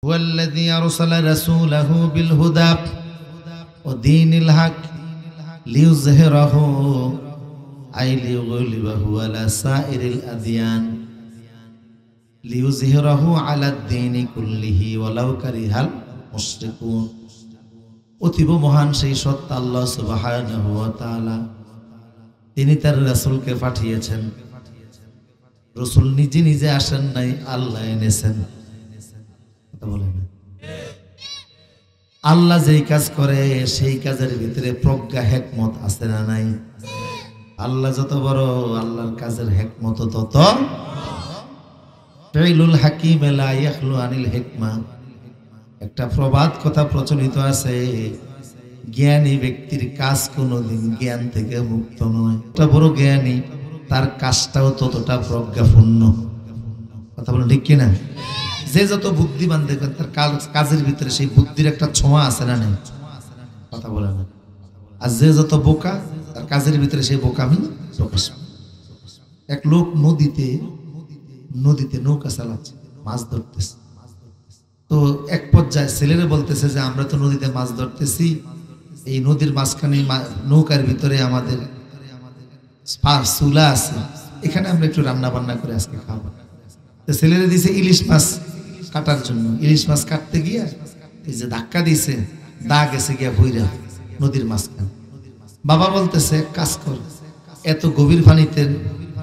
হুয়াল্লাযী আরসালা রাসূলাহু বিল হুদা ওয়া দীনিল হক লিইয়ুযহিরাহু লিইয়ুগলিবাহু আলা সাইরিল আদিয়ান লিইয়ুযহিরাহু আলাদ দীনি কুল্লিহি ওয়ালাউ কারিহাল মুশরিকুন। অতীব মহান সেই সত্য আল্লাহ সুবহানাহু ওয়া তাআলা, তিনি তার রাসূলকে পাঠিয়েছেন। রাসূল নিজে নিজে আসেন নাই, আল্লাহ এনেছেন। কথা বলেন না? আল্লাহ যেই কাজ করে সেই কাজের ভিতরে প্রজ্ঞা হিকমত আছে না নাই? আল্লাহ যত বড়, আল্লাহর কাজের হিকমত তত। ফাইলুল হাকিম লা ইয়াখলু আনিল হিকমা, একটা প্রবাদ কথা প্রচলিত আছে, জ্ঞানী ব্যক্তির কাজ কোনোদিন জ্ঞান থেকে মুক্ত নয়। একটা বড় জ্ঞানী, তার কাজটাও ততটা প্রজ্ঞাপূর্ণ। কথা বলেন ঠিক কিনা? যে যত বুদ্ধিমান দেখবেন তার কাজের ভিতরে সেই বুদ্ধির একটা ছোঁয়া আছে না নেই? কথা বলে না। আর যে যত বোকা, তার কাজের ভিতরে সেই বোকামি প্রকাশ। এক লোক নদীতে নৌকা চালাচ্ছে, মাছ ধরতেছে। তো এক পর্যায়ে ছেলেরা বলতেছে যে আমরা তো নদীতে মাছ ধরতেছি, এই নদীর মাঝখানে নৌকার ভিতরে আমাদের চুলা আছে, এখানে আমরা একটু রান্না বান্না করে আজকে খাবো। তো ছেলেরা দিছে ইলিশ মাছ কাটার জন্য। ইলিশ মাছ কাটতে গিয়া এই যে ধাক্কা দিছে, দা গেছে গিয়া ভইরা নদীর মাঝখানে। বাবা বলতেছে কাজ কর, এত গভীর পানিতে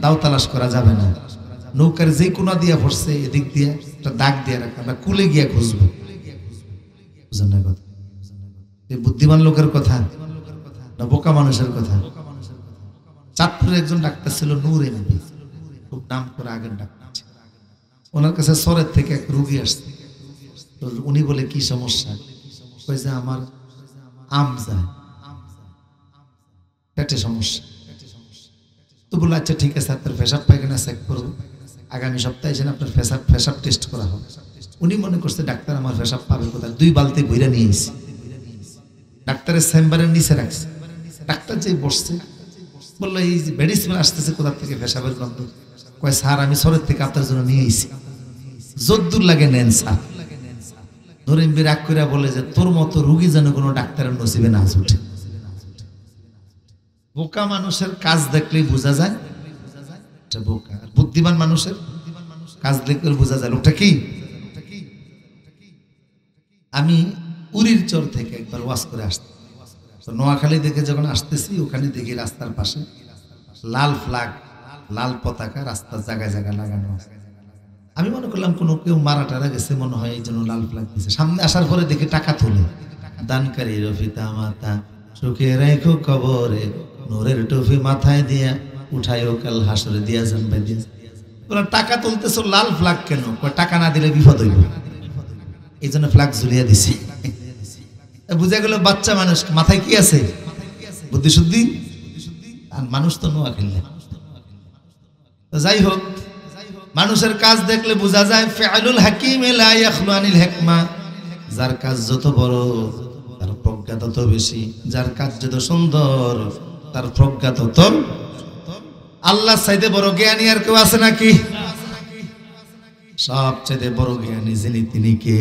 দাও তালাশ করা যাবে না, নৌকার যে কোনা দিয়া পড়ছে এদিক দিয়ে একটা দাগ দিয়ে রাখা, আমরা কুলে গিয়া খুঁজবো। বুঝেন না কথা? এই বুদ্ধিমান লোকের কথা না বোকা মানুষের কথা? চাঁদপুরে একজন ডাক্তার ছিল, নূর এমপি, খুব নাম করে আগের ডাক্তার। ওনার কাছে সরের থেকে এক রুগী আসছে। তো উনি বলে কি সমস্যা? কইছে আমার আম যায়, পেটে সমস্যা। তো বলে আচ্ছা ঠিক আছে, আপনার পেশাব পায়খানা চেক করবো, আগামী সপ্তাহে এসে আপনার পেশাব টেস্ট করা হবে। উনি মনে করছে ডাক্তার আমার পেশাব পাবে কোথায়, 2 বালতি বইরা নিয়ে এসে ডাক্তারের চেম্বারের নিচে রাখছে। ডাক্তার যে বসছে বললো এই যে বেডি স্মেল আসতেছে কোথা থেকে, পেশাবের গন্ধ। কয় স্যার আমি সরের থেকে আপনার জন্য নিয়ে এসেছি, যদ্দূর লাগে নেন স্যার। নরিমবি রাগ করে বলে যে তোর মতো রুগী যেন কোনো ডাক্তারের নসিবে না উঠে। বোকা মানুষের কাজ দেখলেই বোঝা যায় এটা বোকা, আর বুদ্ধিমান মানুষের কাজ দেখলে বোঝা যায় লোকটা কি। আমি উরির চর থেকে একবার ওয়াজ করে আসতে, তো নোয়াখালী দেখে যখন আসতেছি, ওখানে দেখি রাস্তার পাশে লাল ফ্ল্যাগ, লাল পতাকা রাস্তার জায়গায় জায়গায় লাগানো আছে। আমি মনে করলাম কোনো কেউ মারা টারা গেছে মনে হয়, এই জন্য লাল ফ্ল্যাগ দিয়েছে। সামনে আসার পরে দেখে টাকা তোলে, দানকারী রফিতা মাতা সুখে রেখো কবরে, নূরের টুপি মাথায় দিয়া উঠাইও কাল হাসরে দিয়া জানবে দিয়া। বলে টাকা তুলতেছো, লাল ফ্ল্যাগ কেন? টাকা না দিলে বিপদ হইব, এই জন্য ফ্ল্যাগ ঝুলিয়ে দিছে। বুঝা গেল বাচ্চা মানুষ, মাথায় কি আছে? বুদ্ধি শুদ্ধি। আর মানুষ তো নোয়া খেললে। যাই হোক, মানুষের কাজ দেখলে বোঝা যায় ফাইলুল হাকিম লা ইয়াখলু আনিল হিকমা, যার কাজ যত বড় তার প্রজ্ঞা তত বেশি, যার কাজ যত সুন্দর তার প্রজ্ঞা তত। আল্লাহর চাইতে বড় জ্ঞানী আর কেউ আছে নাকি? সবচেয়ে বড় জ্ঞানী যিনি, তিনি কে?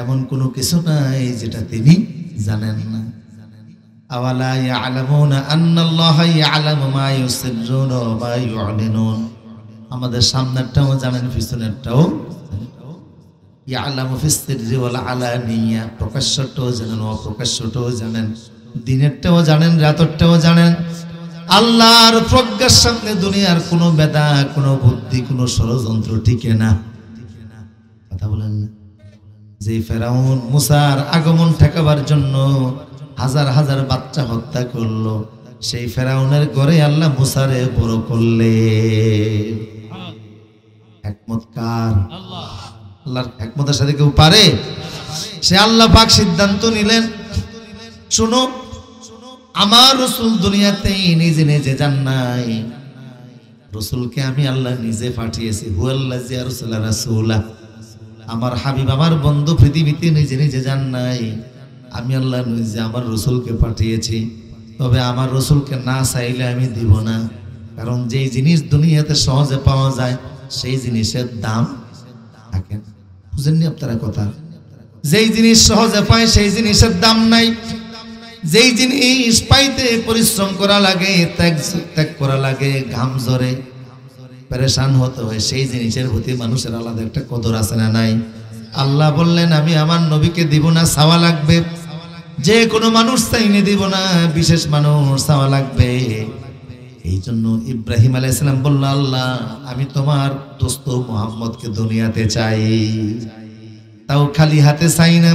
এমন কোনো কিছু নাই যেটা তিনি জানেন না। আওয়ালা ইয়ালামুনা আন্নাল্লাহা ইয়ালামু মা ইউসিররুনা ওয়া মা ইউলিনুন। আমাদের সামনেরটাও জানেন, পিছনেরটাও। ইয়ালামু ফিস সিররি ওয়াল আলানিয়া, প্রকাশ্যটাও জানেন, অপ্রকাশ্যটাও জানেন, দিনেরটাও জানেন, রাতেরটাও জানেন। আল্লাহর প্রজ্ঞার সামনে দুনিয়ার কোনো বেদা, কোনো বুদ্ধি, কোনো ষড়যন্ত্র টিকে না। কথা বলেন না? যে ফেরাউন মুসার আগমন ঠেকাবার জন্য হাজার হাজার বাচ্চা হত্যা করলো, সেই ফেরাউনের ঘরে আল্লাহ মুসারে বড় করলে। হিকমত কার? আল্লাহর হিকমতের সাথে কেউ পারে? সে আল্লাহ পাক সিদ্ধান্ত নিলেন, শুনো আমার রাসূল দুনিয়াতে নিজে নিজে যান নাই, রাসূলকে আমি আল্লাহ নিজে পাঠিয়েছি। হুয়াল্লাযী আরসালা রাসূলা, আমার হাবিব, আমার বন্ধু পৃথিবীতে নিজে নিজে যান নাই, আমি আল্লাহ নিজে আমার রাসূলকে পাঠিয়েছি। তবে আমার রাসূলকে না চাইলে আমি দিব না, কারণ যেই জিনিস দুনিয়াতে সহজে পাওয়া যায় সেই জিনিসের দাম থাকে না। বুঝেননি আপনারা কথা? যেই জিনিস সহজে পায় সেই জিনিসের দাম নাই, যেই জিনিস পাইতে পরিশ্রম করা লাগে, ত্যাগ করা লাগে, ঘাম ঝরে পেরেশান হতে হয়, সেই জিনিসের প্রতি মানুষের আলাদা একটা কদর আছে না নাই? আল্লাহ বললেন আমি আমার নবীকে দিব না, চাওয়া লাগবে। যে কোনো মানুষ চাইলে দিব না, বিশেষ মানুষ চাওয়া লাগবে। এই জন্য ইব্রাহিম আলাইহিস সালাম বলল, আল্লাহ আমি তোমার দোস্ত মুহাম্মদকে দুনিয়াতে চাই, তাও খালি হাতে চাই না।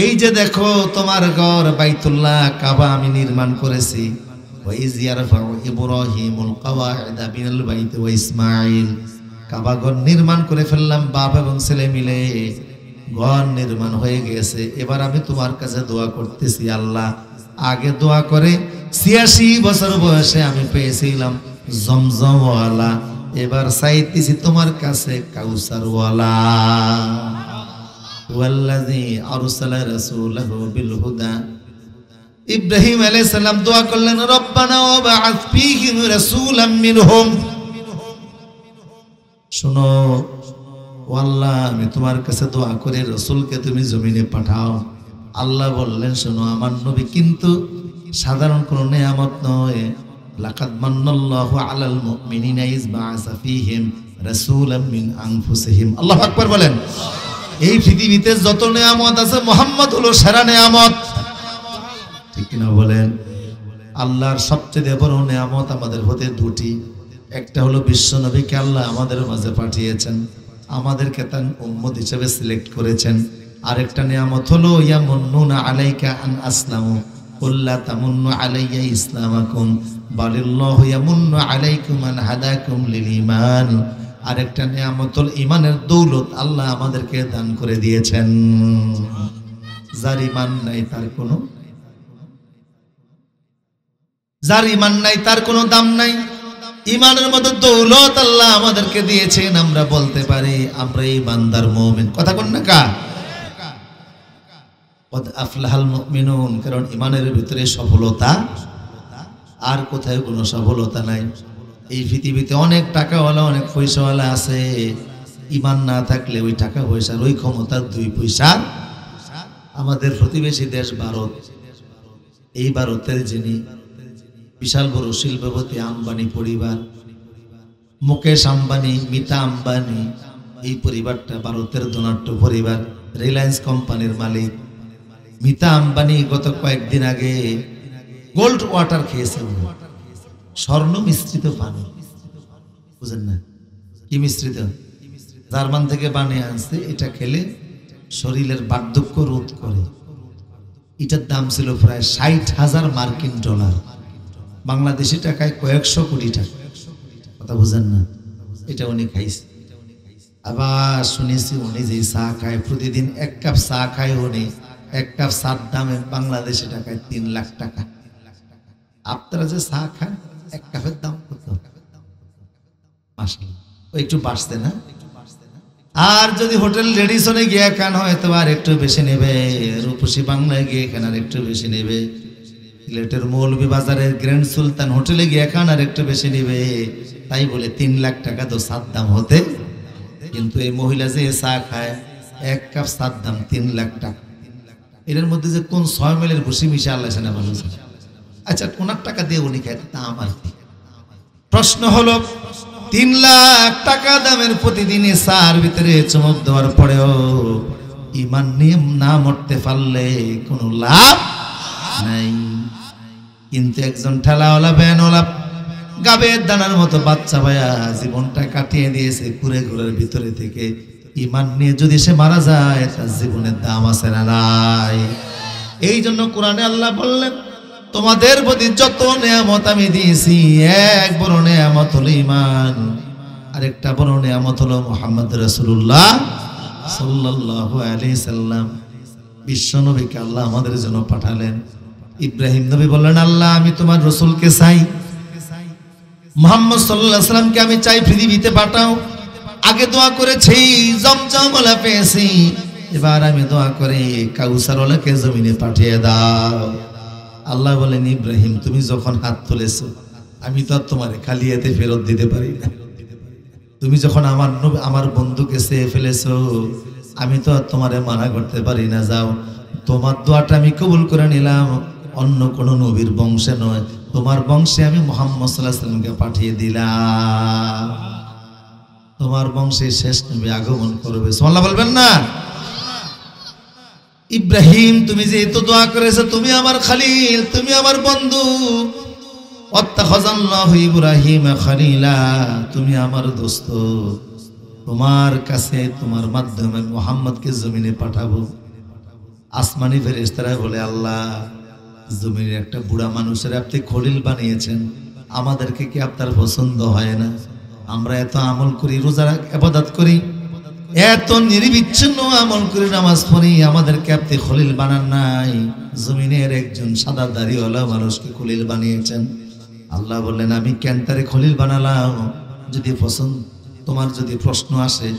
এই যে দেখো তোমার ঘর বাইতুল্লাহ কাবা আমি নির্মাণ করেছি, ওয়াইজ ইয়ারফাউ ইব্রাহিমুল কাওয়াইদা মিনাল বাইতি ওয়া ইসমাঈল, কাবা ঘর নির্মাণ করে ফেললাম, বাপ এবং ছেলে মিলে ঘর নির্মাণ হয়ে গেছে। এবার আমি তোমার কাছে দোয়া করতেছি, আল্লাহ আগে দোয়া করে ৮৬ বছর বয়সে আমি পেয়েছিলাম জমজমওয়ালা, এবার চাইতেছি তোমার কাছে কাউসারওয়ালা। ওয়াল্লাযী আরসালা রাসূলাহু বিল হুদা, ইব্রাহিম আলাইহিস সালাম দোয়া করলেন, রব্বানা ওয়াবআথ ফীহিম রাসূলাম মিনহুম। শোনো ও আল্লাহ, আমি তোমার কাছে দোয়া করে রাসূলকে তুমি জমিনে পাঠাও। আল্লাহ বললেন, শোনো আমার নবী কিন্তু সাধারণ কোনো নেয়ামত নয়, লাকাদ মান্নাল্লাহু আলাল মুমিনিনা ইয বাআসা ফীহিম রাসূলাম মিন আনফুসিহিম। আল্লাহু আকবার বলেন। এই পৃথিবীতে যত নেয়ামত আছে মুহাম্মদ হলো সেরা নেয়ামত, ঠিক কিনা বলেন? আল্লাহর সবচেয়ে বড় নেয়ামত আমাদের হতে দুটি, একটা হলো বিশ্ব নবীকে আল্লাহ আমাদের মাঝে পাঠিয়েছেন, আমাদেরকে তার উম্মত হিসেবে সিলেক্ট করেছেন। আরেকটা নিয়ামত হলো ইয়ামুন্নুনা আলাইকা আন আসলামু কুল লা তামুন্নু আলাইয়া ইসলামাকুম বালিল্লাহু ইয়ামুন্নু আলাইকুম আন হাদাকুম লিল ঈমান। আরেকটা নিয়ামত হলো ঈমানের দৌলত আল্লাহ আমাদেরকে দান করে দিয়েছেন। যার ঈমান নাই তার কোনো দাম নাই। ঈমানের মতো দৌলত আল্লাহ আমাদেরকে দিয়েছেন, আমরা বলতে পারি আমরা ঈমানদার মুমিন। কথা কোন না কা? কদ আফলাহাল মুমিনুন, কারণ ঈমানের ভিতরে সফলতা, আর কোথায় কোনো সফলতা নাই। এই পৃথিবীতে অনেক টাকাওয়ালা অনেক পয়সাওয়ালা আছে, ঈমান না থাকলে ওই টাকা পয়সার ওই ক্ষমতার 2 পয়সা। আমাদের প্রতিবেশী দেশ ভারত, এই ভারতের যিনি বিশাল বড় শিল্পপতি আম্বানি পরিবার, মুকেশ আম্বানি, মিতা আম্বানি, এই পরিবারটা ভারতের ধনাঢ্য পরিবার, রিলায়েন্স কোম্পানির মালিক। মিতা আম্বানি গত কয়েকদিন আগে গোল্ড ওয়াটার খেয়েছে, স্বর্ণ মিশ্রিত পানি, বুঝেন না কি মিশ্রিত, জার্মান থেকে বানিয়ে আনছে। এটা খেলে শরীরের বার্ধক্য রোধ করে। এটার দাম ছিল প্রায় ৬০,০০০ মার্কিন ডলার, বাংলাদেশি টাকায় কয়েকশো কোটি টাকা। কথা বুঝেন না? এটা উনি খাইছে। আবার শুনেছি উনি যে চা খায়, প্রতিদিন 1 কাপ চা খায় উনি, 1 কাপ চার দামে বাংলাদেশি টাকায় 3 লাখ টাকা। আপনারা যে চা খান 1 কাপের দাম কত? মাশাআল্লাহ, একটু বাড়ছে না? আর যদি হোটেল রেডিসনে গিয়ে খান হয়তো আর একটু বেশি নেবে, রূপসী বাংলায় গিয়ে খান আর একটু বেশি নেবে, সিলেটের মৌলভী বাজারের গ্র্যান্ড সুলতান হোটেলে গিয়ে খান আর একটু বেশি নেবে। তাই বলে 3 লাখ টাকা তো চার দাম হতে, কিন্তু এই মহিলা যে চা খায় 1 কাপ চার দাম 3 লাখ টাকা। এর মধ্যে যে কোন 6 মাইলের ভুসি মিশে আল্লাহ জানে ভালো। আচ্ছা, কোনার টাকা দিয়ে উনি খায়, তা আমার কি? প্রশ্ন হলো 3 লাখ টাকা দামের প্রতিদিনই চার ভিতরে চমক দেওয়ার পরেও ঈমান নিয়ে না মরতে পারলে কোনো লাভ নাই। কিন্তু একজন ঠেলাওয়ালা ভ্যানওয়ালা গাবের দানার মতো বাচ্চা ভাইয়া জীবনটা কাটিয়ে দিয়েছে কুড়ে ঘরের ভিতরে থেকে। ঈমান নিয়ে যদি সে মারা যায় তার জীবনের দাম আছে না নাই? এই জন্য কোরআনে আল্লাহ বললেন, তোমাদের প্রতি যত নেয়ামত আমি দিয়েছি, এক বড় নেয়ামত হলো ঈমান, আরেকটা বড় নেয়ামত হলো মুহাম্মদ রাসূলুল্লাহ সাল্লাল্লাহু আলাইহি সাল্লাম। বিশ্ব নবীকে আল্লাহ আমাদের জন্য পাঠালেন। ইব্রাহিম নবী বললেন, আল্লাহ আমি তোমার রাসূলকে চাই, মুহাম্মদ সাল্লাল্লাহু আলাইহি সাল্লামকে আমি চাই, পৃথিবীতে পাঠাও। আগে দোয়া করেছি জমজমওয়ালা পেয়েছি, এবার আমি দোয়া করে কাউসারওয়ালাকে জমিনে পাঠিয়ে দাও। আল্লাহ বলেন, ইব্রাহিম তুমি যখন হাত তুলেছো আমি তো আর তোমারে খালি হাতে ফেরত দিতে পারি না। তুমি যখন আমার বন্ধুকে চেয়ে ফেলেছো, আমি তো আর তোমারে মানা করতে পারি না, যাও। তোমার দোয়াটা আমি কবুল করে নিলাম, অন্য কোন নবীর বংশে নয়, তোমার বংশে আমি মুহাম্মদ সাল্লাল্লাহু আলাইহি ওয়াসাল্লামকে পাঠিয়ে দিলাম। তোমার বংশে শেষ নবী আগমন করবে, সুবহানাল্লাহ বলবেন না? ইব্রাহিম, তুমি যে এত দোয়া করেছো, তুমি আমার খলিল, তুমি আমার বন্ধু। ওয়াত্তাখাযাল্লাহু ইব্রাহিম খলিলা, তুমি আমার দোস্ত। তোমার কাছে, তোমার মাধ্যমে মুহাম্মদকে জমিনে পাঠাবো। আসমানি ফেরেশতারা বলে, আল্লাহ, জমিনের একটা বুড়া মানুষের আপনি খলিল বানিয়েছেন, আমাদেরকে কি আপনার পছন্দ হয় না? আমরা এত আমল করি, রোজা ইবাদত করি, এত নির্বিচ্ছিন্ন আমল করে নামাজ পড়ি, আমাদেরকে আপনি খলিল বানান নাই, জমিনের একজন সাদা দাড়িওয়ালা মানুষকে খলিল বানিয়েছেন। আল্লাহ বললেন, আমি কেন তারে খলিল বানালাম? যদি পছন্দ, তোমার যদি প্রশ্ন আসে,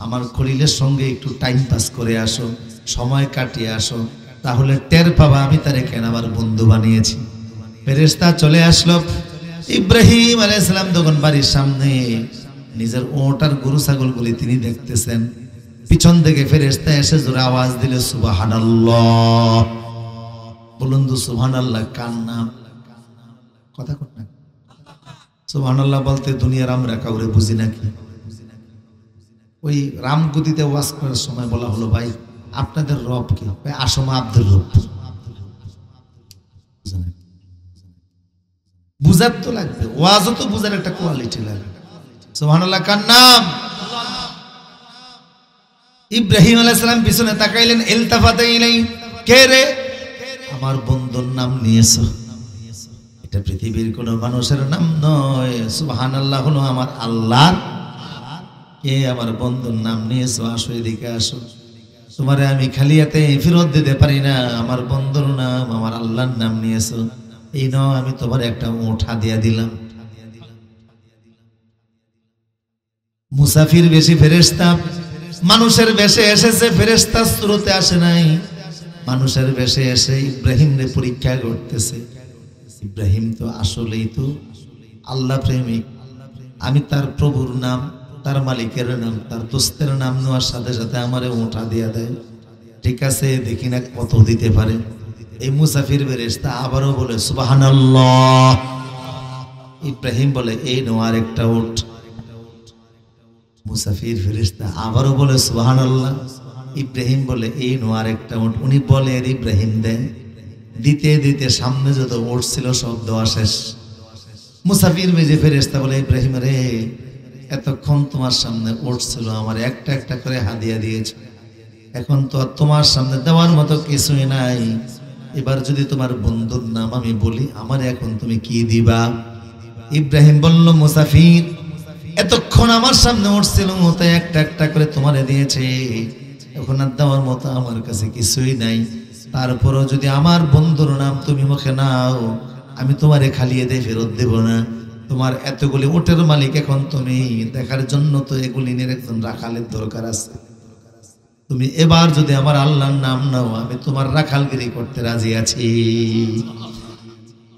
আমার খলিলের সঙ্গে একটু টাইম পাস করে আসো, সময় কাটিয়ে আসো, তাহলে টের পাবা আমি তারে কেন আমার বন্ধু বানিয়েছি। ফেরেশতা চলে আসলো। ইব্রাহিম আলাইহিস সালাম তখন বাড়ির সামনে নিজের ওট আর গরু ছাগলগুলি তিনি দেখতেছেন। পিছন থেকে ফেরেশতা এসে জোরে আওয়াজ দিল, সুবহানাল্লাহ। বলুন তো সুবহানাল্লাহ কার নাম? কথা কর না। সুবহানাল্লাহ বলতে দুনিয়ার আমরা কাউরে বুঝি নাকি? ওই রামগতিতে ওয়াজ করার সময় বলা হলো, ভাই আপনাদের রব কে? ভাই আসমা আব্দুর রব। বুঝার তো লাগবে, ওয়াজও তো বুঝার একটা কোয়ালিটি লাগবে। সুবহানাল্লাহ কার নাম? ইব্রাহিম আলাইহিস সালাম পিছনে তাকাইলেন, ইলতাফাতা ইলাই, কে রে? আমার বন্ধুর নাম নিয়েছো। এটা পৃথিবীর কোন মানুষের নাম নয়, সুবহানাল্লাহ হলো আমার আল্লাহ। কে আমার বন্ধুর নাম নিয়েছো? আসো এদিকে আসো, তোমারে আমি খালি হাতে ফেরত দিতে পারি না, আমার বন্ধুর নাম, আমার আল্লাহর নাম নিয়েছো, এই নাও আমি তোমার একটা উট হাদিয়া দিলাম। মুসাফির বেশি ফেরেশতা, মানুষের বেশে এসেছে, ফেরেশতা স্রোতে আসে নাই, মানুষের বেশে এসে ইব্রাহিম রে পরীক্ষা করতেছে। ইব্রাহিম তো আসলেই তো আল্লাহ প্রেমিক, আমি তার প্রভুর নাম, তার মালিকের নাম, তার দোস্তের নাম নেওয়ার সাথে সাথে আমারে উঠা দিয়া দেয়। ঠিক আছে, দেখি না কত দিতে পারে। এই মুসাফির ফেরেশতা আবারও বলে, সুবহানাল্লাহ। ইব্রাহিম বলে, এই নাও আরেকটা উট। মুসাফির ফেরেশতা আবারও বলে, সুবহানাল্লাহ। ইব্রাহিম বলে, এই নাও আরেকটা উট। উনি বলে, ইব্রাহিম দেন। দিতে দিতে সামনে যত উট ছিল সব দেওয়া শেষ। মুসাফির বেজে ফেরেশতা বলে, ইব্রাহিম রে, এতক্ষণ তোমার সামনে উট ছিল, আমার একটা একটা করে হাদিয়া দিয়েছ, এখন তো আর তোমার সামনে দেওয়ার মতো কিছুই নাই। এবার যদি তোমার বন্ধুর নাম আমি বলি, আমার এখন তুমি কি দিবা? ইব্রাহিম বলল, মুসাফির, এতক্ষণ আমার সামনে উঠছিল, তাই একটা একটা করে তোমারে দিয়েছে, এখন আর দেওয়ার মতো আমার কাছে কিছুই নাই। তারপরও যদি আমার বন্ধুর নাম তুমি মুখে নাও, আমি তোমারে খালিয়ে দিয়ে ফেরত দেব না। তোমার এতগুলি উটের মালিক এখন তুমি, দেখার জন্য তো এগুলিনের একজন রাখালের দরকার আছে। তুমি এবার যদি আমার আল্লাহর নাম নাও, আমি তোমার রাখালগিরি করতে রাজি আছি।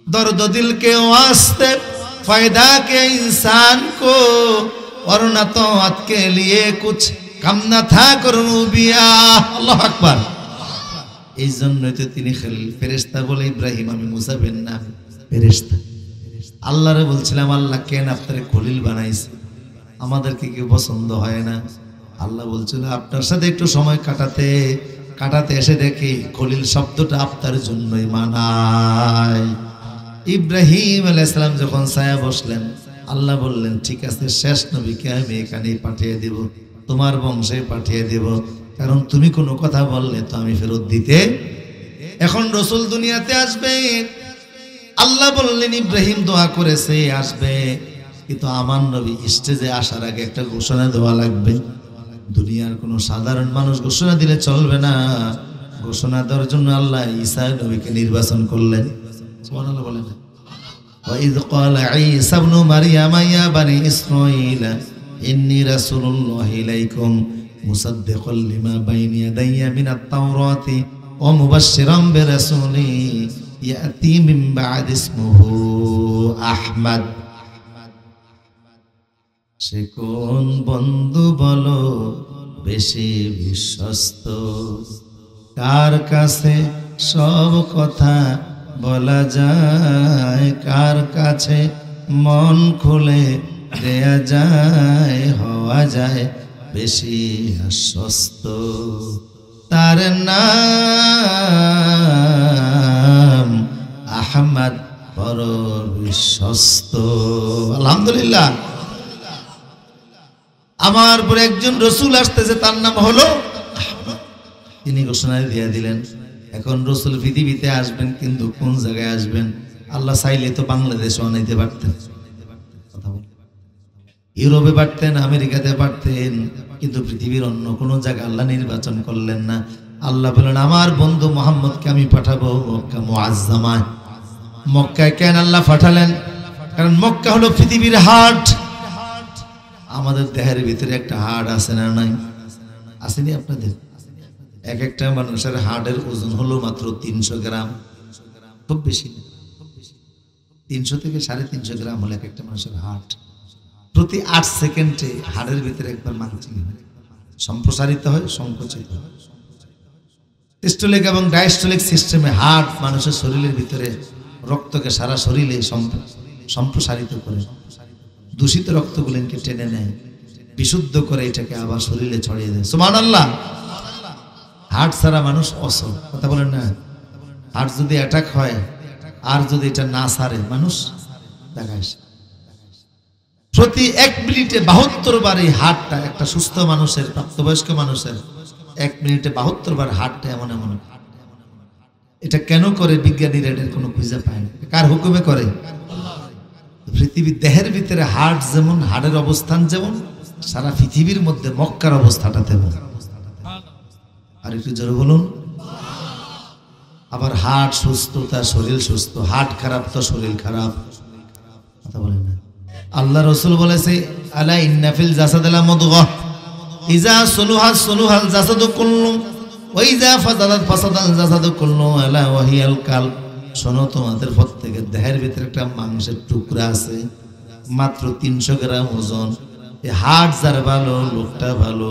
दर्द दिल के वास्ते फायदा के इंसान को, वरना तो अत के लिए कुछ कम न था करूबिया। अल्लाह अकबर। এই জন্যই তো তিনি ফেরেশতা বলে, ইব্রাহিম আমি মুসাফির না, ফেরেশতা। আল্লাহরে বলছিলাম, আল্লাহ কেন আপনারে খলিল বানাইছে, আমাদেরকে কি পছন্দ হয় না? আল্লাহ বলছিল, আপনার সাথে একটু সময় কাটাতে কাটাতে এসে দেখি খলিল শব্দটা আপনার জন্যই মানায়। ইব্রাহিম আলাইহিস সালাম যখন ছায়া বসলেন, আল্লাহ বললেন, ঠিক আছে, শেষ নবীকে আমি এখানেই পাঠিয়ে দেব, তোমার বংশে পাঠিয়ে দেব, কারণ তুমি কোনো কথা বললে তো আমি ফেরত দিতে। এখন রসুল দুনিয়াতে আসবে, আল্লাহ বললেন, ইব্রাহিম দোয়া করেছে আসবে, কিন্তু আমার নবী স্টেজে আসার আগে একটা ঘোষণা দেওয়া লাগবে। দুনিয়ার কোনো সাধারণ মানুষ ঘোষণা দিলে চলবে না, ঘোষণা দেওয়ার জন্য আল্লাহ ঈসা নবীকে নির্বাচন করলেন। সুবহানাল্লাহ বলেন। وَإِذْ قَالَ عِيسَى ابْنُ مَرْيَمَ يَا بَنِي إِسْرَائِيلَ إِنِّي رَسُولُ اللَّهِ إِلَيْكُمْ مُصَدِّقًا لِمَا بَيْنَ يَدَيَّ مِنَ التَّوْرَاةِ وَمُبَشِّرًا بِرَسُولٍ يَأْتِي مِن بَعْدِي اسْمُهُ أَحْمَدُ। সে কোন বন্ধু বলো, বেশি বিশ্বস্ত। কার কাছে সব কথা বলা যায়, কার কাছে মন খুলে দেয়া যায়, হওয়া যায় বেশি আশ্বস্ত। তার নাম আহমদ, বড় বিশ্বস্ত। আলহামদুলিল্লাহ। আমার পরে একজন রসুল আসতেছে, তার নাম হলো আহমদ। তিনি ঘোষণা দিয়ে দিলেন, এখন রসুল পৃথিবীতে আসবেন, কিন্তু কোন জায়গায় আসবেন? আল্লাহ চাইলে তো বাংলাদেশে আনাইতে পারতেন, ইউরোপে পারতেন, আমেরিকাতে পারতেন, কিন্তু পৃথিবীর অন্য কোনো জায়গা আল্লাহ নির্বাচন করলেন না। আল্লাহ বলেন, আমার বন্ধু মোহাম্মদকে আমি পাঠাবো মক্কা মুআজ্জামায়। মক্কায় কেন আল্লাহ পাঠালেন? কারণ মক্কা হলো পৃথিবীর হাট। আমাদের দেহের ভিতরে একটা হাট আছে না নাই? আসেনি আপনাদের? এক একটা মানুষের হাটের ওজন হলো মাত্র 300 গ্রাম, খুব বেশি না, 300 থেকে 350 গ্রাম হলো এক একটা মানুষের হাট। প্রতি 8 সেকেন্ডে হাড়ের ভিতরে একবার মাংসিং হয়, সম্প্রসারিত হয়, সংকুচিত হয়। সিস্টোলিক এবং ডায়াস্টোলিক সিস্টেমে হার্ট মানুষের শরীরের ভিতরে রক্তকে সারা শরীরে সম্প্রসারিত করে, দূষিত রক্তগুলিকে টেনে নেয়, বিশুদ্ধ করে এটাকে আবার শরীরে ছড়িয়ে দেয়। সুবহানাল্লাহ। হার্ট ছাড়া মানুষ অসল, কথা বলেন না? হার্ট যদি অ্যাটাক হয় আর যদি এটা না সারে, মানুষ দেখায়। প্রতি 1 মিনিটে 72 বার এই হার্টটা, একটা সুস্থ মানুষের, প্রাপ্তবয়স্ক মানুষের 1 মিনিটে 72 বার হার্টটা এমন এমন। এটা কেন করে বিজ্ঞানীরা এটার কোনো খুঁজে পায় না। কার হুকুমে করে? পৃথিবীর দেহের ভিতরে হার্ট যেমন, হার্টের অবস্থান যেমন, সারা পৃথিবীর মধ্যে মক্কার অবস্থাটা তেমন। আর একটু জোরে বলুন। আবার হার্ট সুস্থ তার শরীর সুস্থ, হার্ট খারাপ তো শরীর খারাপ, কথা বলেন না? আল্লাহ রসুল বলেছে, আলা ইন্না ফিল জাসাদি লামুদগাহ ইযা সুলুহা সুলুহাল জাসাদু কুল্লু ওয়া ইযা ফাসাদাত ফাসাদাল জাসাদু কুল্লু আলা ওয়া হিয়াল কালব। শোনো, তোমাদের প্রত্যেকের দেহের ভিতরে একটা মাংসের টুকরা আছে, মাত্র 300 গ্রাম ওজন। এই হার্ট যার ভালো, লোকটা ভালো,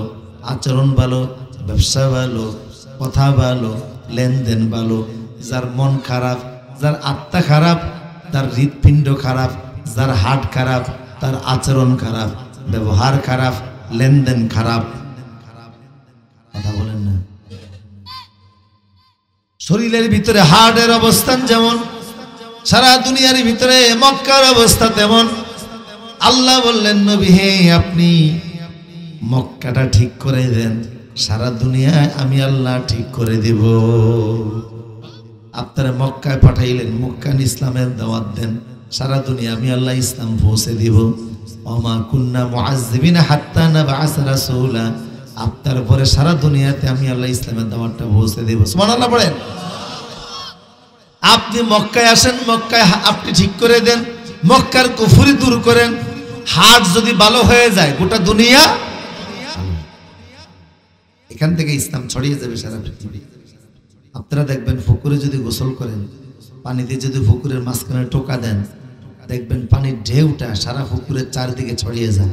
আচরণ ভালো, ব্যবসা ভালো, কথা ভালো, লেনদেন ভালো। যার মন খারাপ, যার আত্মা খারাপ, তার হৃৎপিণ্ড খারাপ, যার হার্ট খারাপ, তার আচরণ খারাপ, ব্যবহার খারাপ, লেনদেন খারাপ, কথা বলেন না? শরীরের ভিতরে হার্টের অবস্থান যেমন, সারা দুনিয়ার ভিতরে মক্কার অবস্থা তেমন। আল্লাহ বললেন, নবী হে, আপনি মক্কাটা ঠিক করে দেন, সারা দুনিয়ায় আমি আল্লাহ ঠিক করে দিব। আপনারা মক্কায় পাঠাইলেন, মক্কান ইসলামের দাওয়াত দেন, সারা দুনিয়া আমি আল্লাহ ইসলাম পৌঁছে দিব। ওমা কুন্না মুআজ্জিবিনা হাত্তা নাবআসা রাসূলা। আপনার পরে সারা দুনিয়াতে আমি আল্লাহ ইসলামের দাওয়াতটা পৌঁছে দেব। সুবহানাল্লাহ পড়েন। আপনি মক্কায় আসেন, মক্কায় আপনি ঠিক করে দেন, মক্কার কুফরি দূর করেন। হার্ট যদি ভালো হয়ে যায়, গোটা দুনিয়া, এখান থেকে ইসলাম ছড়িয়ে যাবে সারা পৃথিবী। আপনারা দেখবেন, পুকুরে যদি গোসল করেন, পানিতে যদি পুকুরের মাঝখানে টোকা দেন, দেখবেন পানির ঢেউটা সারা পুকুরের চারিদিকে ছড়িয়ে যায়।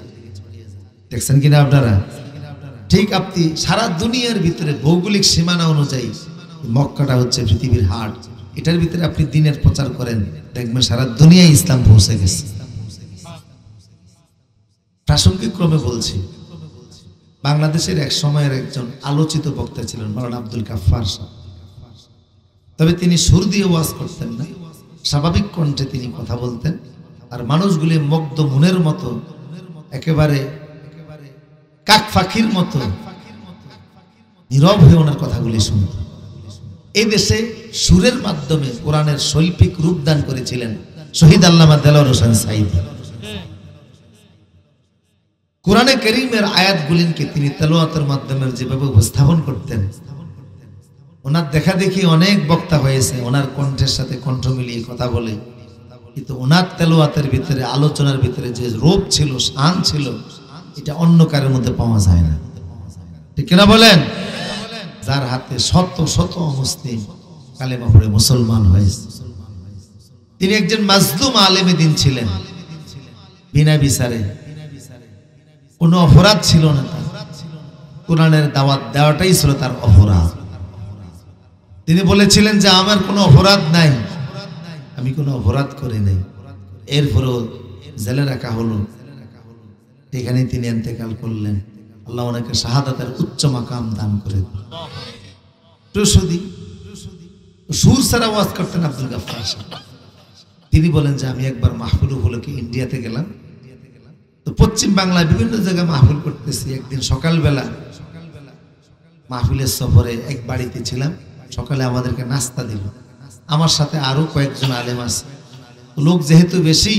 দেখছেন কিনা আপনারা? ঠিক আপনি সারা দুনিয়ার ভিতরে ভৌগোলিক সীমানা অনুযায়ী মক্কাটা হচ্ছে পৃথিবীর হাট। এটার ভিতরে আপনি দ্বীনের প্রচার করেন, দেখবেন সারা দুনিয়ায় ইসলাম পৌঁছে গেছে। প্রাসঙ্গিক ক্রমে বলছি, বাংলাদেশের এক সময়ের একজন আলোচিত বক্তা ছিলেন মাওলানা আব্দুল গাফফার সাহেব। তবে তিনি সুর দিয়ে ওয়াজ করতেন না, স্বাভাবিক কণ্ঠে তিনি কথা বলতেন, আর মানুষগুলি মুগ্ধ মনের মতো, একেবারে কাক পাখির মতো নীরব হয়ে ওনার কথাগুলি শুনত। এই দেশে সুরের মাধ্যমে কোরআনের শৈল্পিক রূপদান করেছিলেন শহীদ আল্লামা দেলোয়ার হোসেন সাঈদী। কোরআনে কারীমের আয়াতগুলিকে তিনি তেলাওয়াতের মাধ্যমে যেভাবে উপস্থাপন করতেন, ওনার দেখা দেখি অনেক বক্তা হয়েছে ওনার কণ্ঠের সাথে কণ্ঠ মিলিয়ে কথা বলে, কিন্তু ওনার তেলাওয়াতের ভিতরে, আলোচনার ভিতরে যে রূপ ছিল, শান ছিল, এটা অন্য কারোর মধ্যে পাওয়া যায় না। ঠিক কিনা বলেন? যার হাতে শত শত মুসলিম কালেমা পড়ে মুসলমান হয়েছে। তিনি একজন মাজলুম আলেমে দ্বীন ছিলেন, বিনা বিচারে, কোনো অপরাধ ছিল না তার, কোরআনের দাওয়াত দেওয়াটাই ছিল তার অপরাধ। তিনি বলেছিলেন যে আমার কোনো অপরাধ নাই, আমি কোনো অপরাধ করি নাই। এরপরেও জেলে রাখা হলো, এখানেই তিনি ইন্তেকাল করলেন। আল্লাহ ওনাকে শাহাদাতের উচ্চ মাকাম দান করে। সুর ছাড়া ওয়াজ করতেন আব্দুল গাফফার সাহেব। তিনি বলেন যে আমি একবার মাহফিল উপলক্ষে ইন্ডিয়াতে গেলাম, তো পশ্চিম বাংলায় বিভিন্ন জায়গায় মাহফিল করতেছি। একদিন সকালবেলা মাহফিলের সফরে এক বাড়িতে ছিলাম, সকালে আমাদেরকে নাস্তা দিল। আমার সাথে আরো কয়েকজন আলেম আছে, লোক যেহেতু বেশি,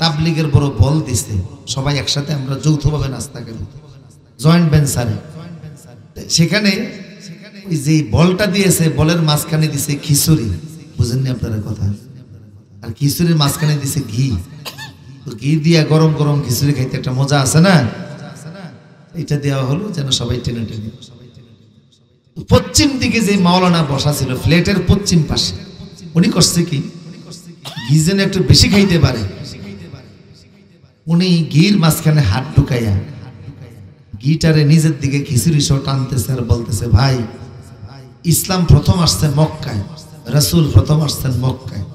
তাবলিগের বড় বল দিছে, সবাই একসাথে আমরা যৌথভাবে নাস্তা খেল, জয়েন্ট ভেঞ্চারে। সেখানে ওই যে বলটা দিয়েছে, বলের মাঝখানে দিছে খিচুড়ি, বুঝেননি আপনারা কথা, আর খিচুড়ির মাঝখানে দিছে ঘি। তো ঘি দিয়া গরম গরম খিচুড়ি খাইতে একটা মজা আছে না, এটা দেওয়া হলো যেন সবাই টেনে টেনে। পশ্চিম দিকে যে মাওলানা বসা ছিল ফ্ল্যাটের পশ্চিম পাশে, উনি করছে কি, ঘি যেন একটু বেশি খাইতে পারে, উনি ঘির মাঝখানে হাত ঢুকাইয়া ঘিটারে নিজের দিকে খিচুড়ি সহ টানতেছে আর বলতেছে, ভাই ইসলাম প্রথম আসছে মক্কায়, রাসূল প্রথম আসছেন মক্কায়,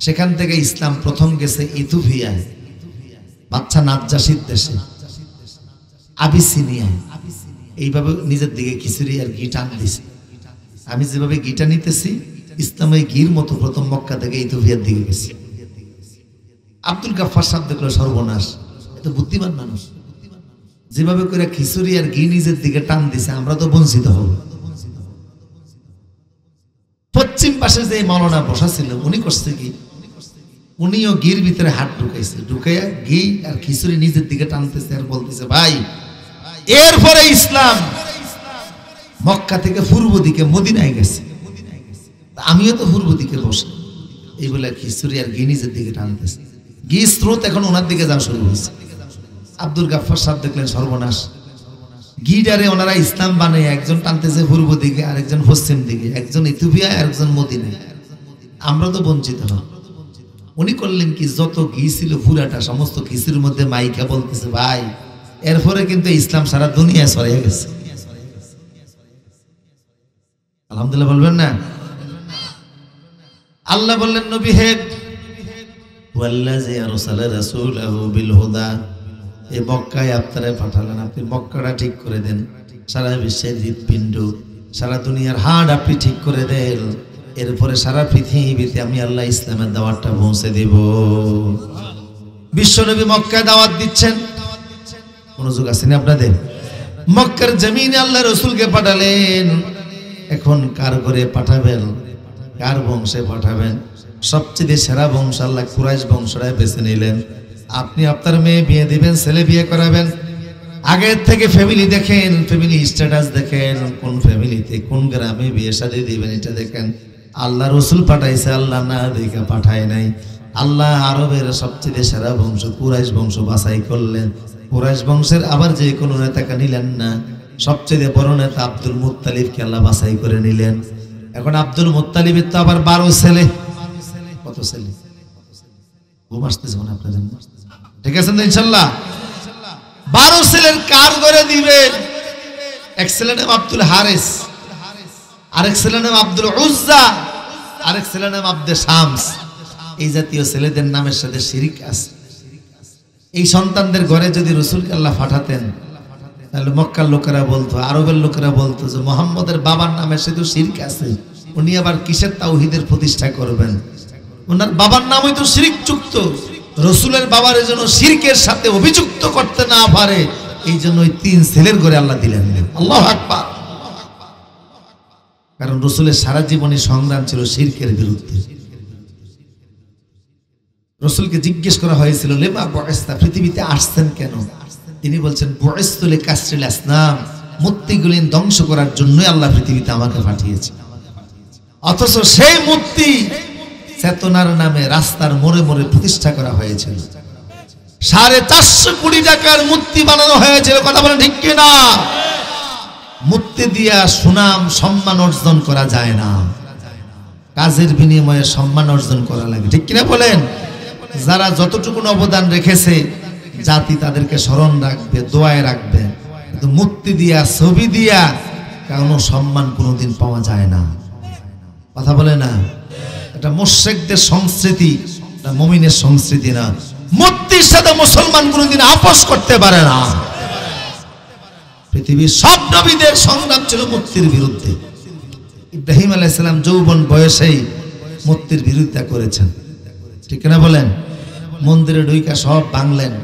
সেখান থেকে ইসলাম প্রথম গেছে ইথিওপিয়ায়, বাচ্চা নাজ্জাশীর দেশে, আবিসিনিয়ায়। এইভাবে নিজের দিকে খিচুড়ি আর ঘি টান দিছে। আমি যেভাবে ঘিটা নিতেছি, ইসলামের ঘির মতো প্রথম মক্কা থেকে ইথিওপিয়ার দিকে গেছে। আব্দুল গাফফার সাহেব দেখলো সর্বনাশ, এত বুদ্ধিমান মানুষ, যেভাবে করে খিচুড়ি আর ঘি নিজের দিকে টান দিছে, আমরা তো বঞ্চিত হব। পশ্চিম পাশে যে মাওলানা বসা ছিল, উনি করছে কি, উনিও ঘির ভিতরে হাত ঢুকাইছে, ঢুকাইয়া ঘি আর খিচুড়ি নিজের দিকে টানতেছে আর বলতেছে, ভাই এরপরে ইসলাম মক্কা থেকে পূর্ব দিকে মদিনায় গেছে, আমিও তো পূর্ব দিকে বসে, এই বলে খিচুড়ি আর ঘি নিজের দিকে টানতেছে। ঘি স্রোত এখন ওনার দিকে যাওয়া শুরু হয়েছে। আব্দুল গাফফার সাহেব দেখলেন সর্বনাশ, ঘিটারে ওনারা ইসলাম বানায়, একজন টানতেছে পূর্ব দিকে আর একজন পশ্চিম দিকে, একজন ইথিওপিয়ায় আর একজন মদিনায়, আমরা তো বঞ্চিত না। উনি করলেন কি, যত ঘি ছিল পুরাটা সমস্ত খিচুড়ির মধ্যে মাইকা বলতেছে, ভাই এরপরে কিন্তু ইসলাম সারা দুনিয়ায় ছড়িয়ে গেছে। আলহামদুলিল্লাহ বলবেন না? আল্লাহ বললেন, নবী হে, ওয়াল্লাযী আরসালা রাসূলাহু বিল হুদা, এই মক্কায় আপনারা পাঠালেন, আপনি মক্কাটা ঠিক করে দেন, সারা বিশ্বের হৃৎপিণ্ড, সারা দুনিয়ার হাড় আপনি ঠিক করে দেন, এরপরে সারা পৃথিবীতে আমি আল্লাহ ইসলামের দাওয়াতটা পৌঁছে দেব। বিশ্বনবী মক্কায় দাওয়াত দিচ্ছেন, মনোযোগ আছে না আপনাদের? মক্কার জমিনে আল্লাহ রসুলকে পাঠালেন। এখন কার ঘরে পাঠাবেন, কার বংশে পাঠাবেন? সবচেয়ে সেরা বংশ আল্লাহ কুরাইশ বংশটাই বেছে নিলেন। আপনি আপনার মেয়ে বিয়ে দিবেন, ছেলে বিয়ে করাবেন, আগের থেকে ফ্যামিলি দেখেন, ফ্যামিলি স্ট্যাটাস দেখেন, কোন ফ্যামিলিতে কোন গ্রামে বিয়ে শাদী দিবেন এটা দেখেন। আল্লাহ রসুল পাঠাইছে, আল্লাহ না দেখে পাঠায় নাই। আল্লাহ আরবের সবচেয়ে সেরা বংশ কুরাইশ বংশ বাছাই করলেন। কুরাইশ বংশের আবার যে কোনো নেতাকে নিলেন না, সবচেয়ে বড় নেতা আব্দুল মুত্তালিবকে আল্লাহ বাছাই করে নিলেন। এখন আব্দুল মুত্তালিবের তো আবার 12 ছেলে। কত ছেলে? ঘুম আসতেছে মনে আপনাদের? ঠিক আছে তো ইনশাল্লাহ? 12 ছেলের কার করে দিবেন? এক ছেলের নাম আব্দুল হারিস, আরেক ছেলের নাম আব্দুল উজ্জা, আরেক ছেলের নাম আব্দে শামস। এই জাতীয় ছেলেদের নামের সাথে শিরিক আছে। এই সন্তানদের ঘরে যদি রসুলকে আল্লাহ পাঠাতেন, তাহলে মক্কার লোকেরা বলতো, আরবের লোকেরা বলতো যে মোহাম্মদের বাবার নামে শুধু শিরক আছে, উনি আবার কিসের তাওহীদের প্রতিষ্ঠা করবেন? ওনার বাবার নামই তো শিরক যুক্ত। রসুলের বাবার যেন শিরকের সাথে অভিযুক্ত করতে না পারে, এই জন্য ওই 3 ছেলের ঘরে আল্লাহ দিলেন। আল্লাহু আকবার। কারণ রসুলের সারা জীবনে সংগ্রাম ছিল শিরকের বিরুদ্ধে। রসুলকে জিজ্ঞেস করা হয়েছিল, লেমা বুইসতা, পৃথিবীতে আসছেন কেন? তিনি বলছেন, বুইসতু লিকাসরিল আসনাম, মূর্তিগুলি ধ্বংস করার জন্যই আল্লাহ পৃথিবীতে আমাকে পাঠিয়েছে। অথচ সেই মূর্তি চেতনার নামে রাস্তার মোড়ে মোড়ে প্রতিষ্ঠা করা হয়েছিল। 450 কোটি টাকার মূর্তি বানানো হয়েছিল। কথা বলেন ঠিক কিনা? মূর্তি দিয়া সুনাম সম্মান অর্জন করা যায় না, কাজের বিনিময়ে সম্মান অর্জন করা লাগে। ঠিক কিনা বলেন? যারা যতটুকু অবদান রেখেছে, জাতি তাদেরকে স্মরণ রাখবে, দোয়ায় রাখবে। কিন্তু মূর্তি দিয়া ছবি দিয়া কোনো সম্মান কোনোদিন পাওয়া যায় না। কথা বলে না, এটা মুশরিকদের সংস্কৃতি, এটা মুমিনের সংস্কৃতি না। মূর্তির সাথে মুসলমান কোনোদিন আপোষ করতে পারে না। পৃথিবীর সব নবীদের সংগ্রাম ছিল মূর্তির বিরুদ্ধে। ইব্রাহিম আলাইহিস সালাম যৌবন বয়সেই মূর্তির বিরোধিতা করেছেন, ঠিক না বলেন? মন্দিরে ঢুইকা সব ভাঙলেন।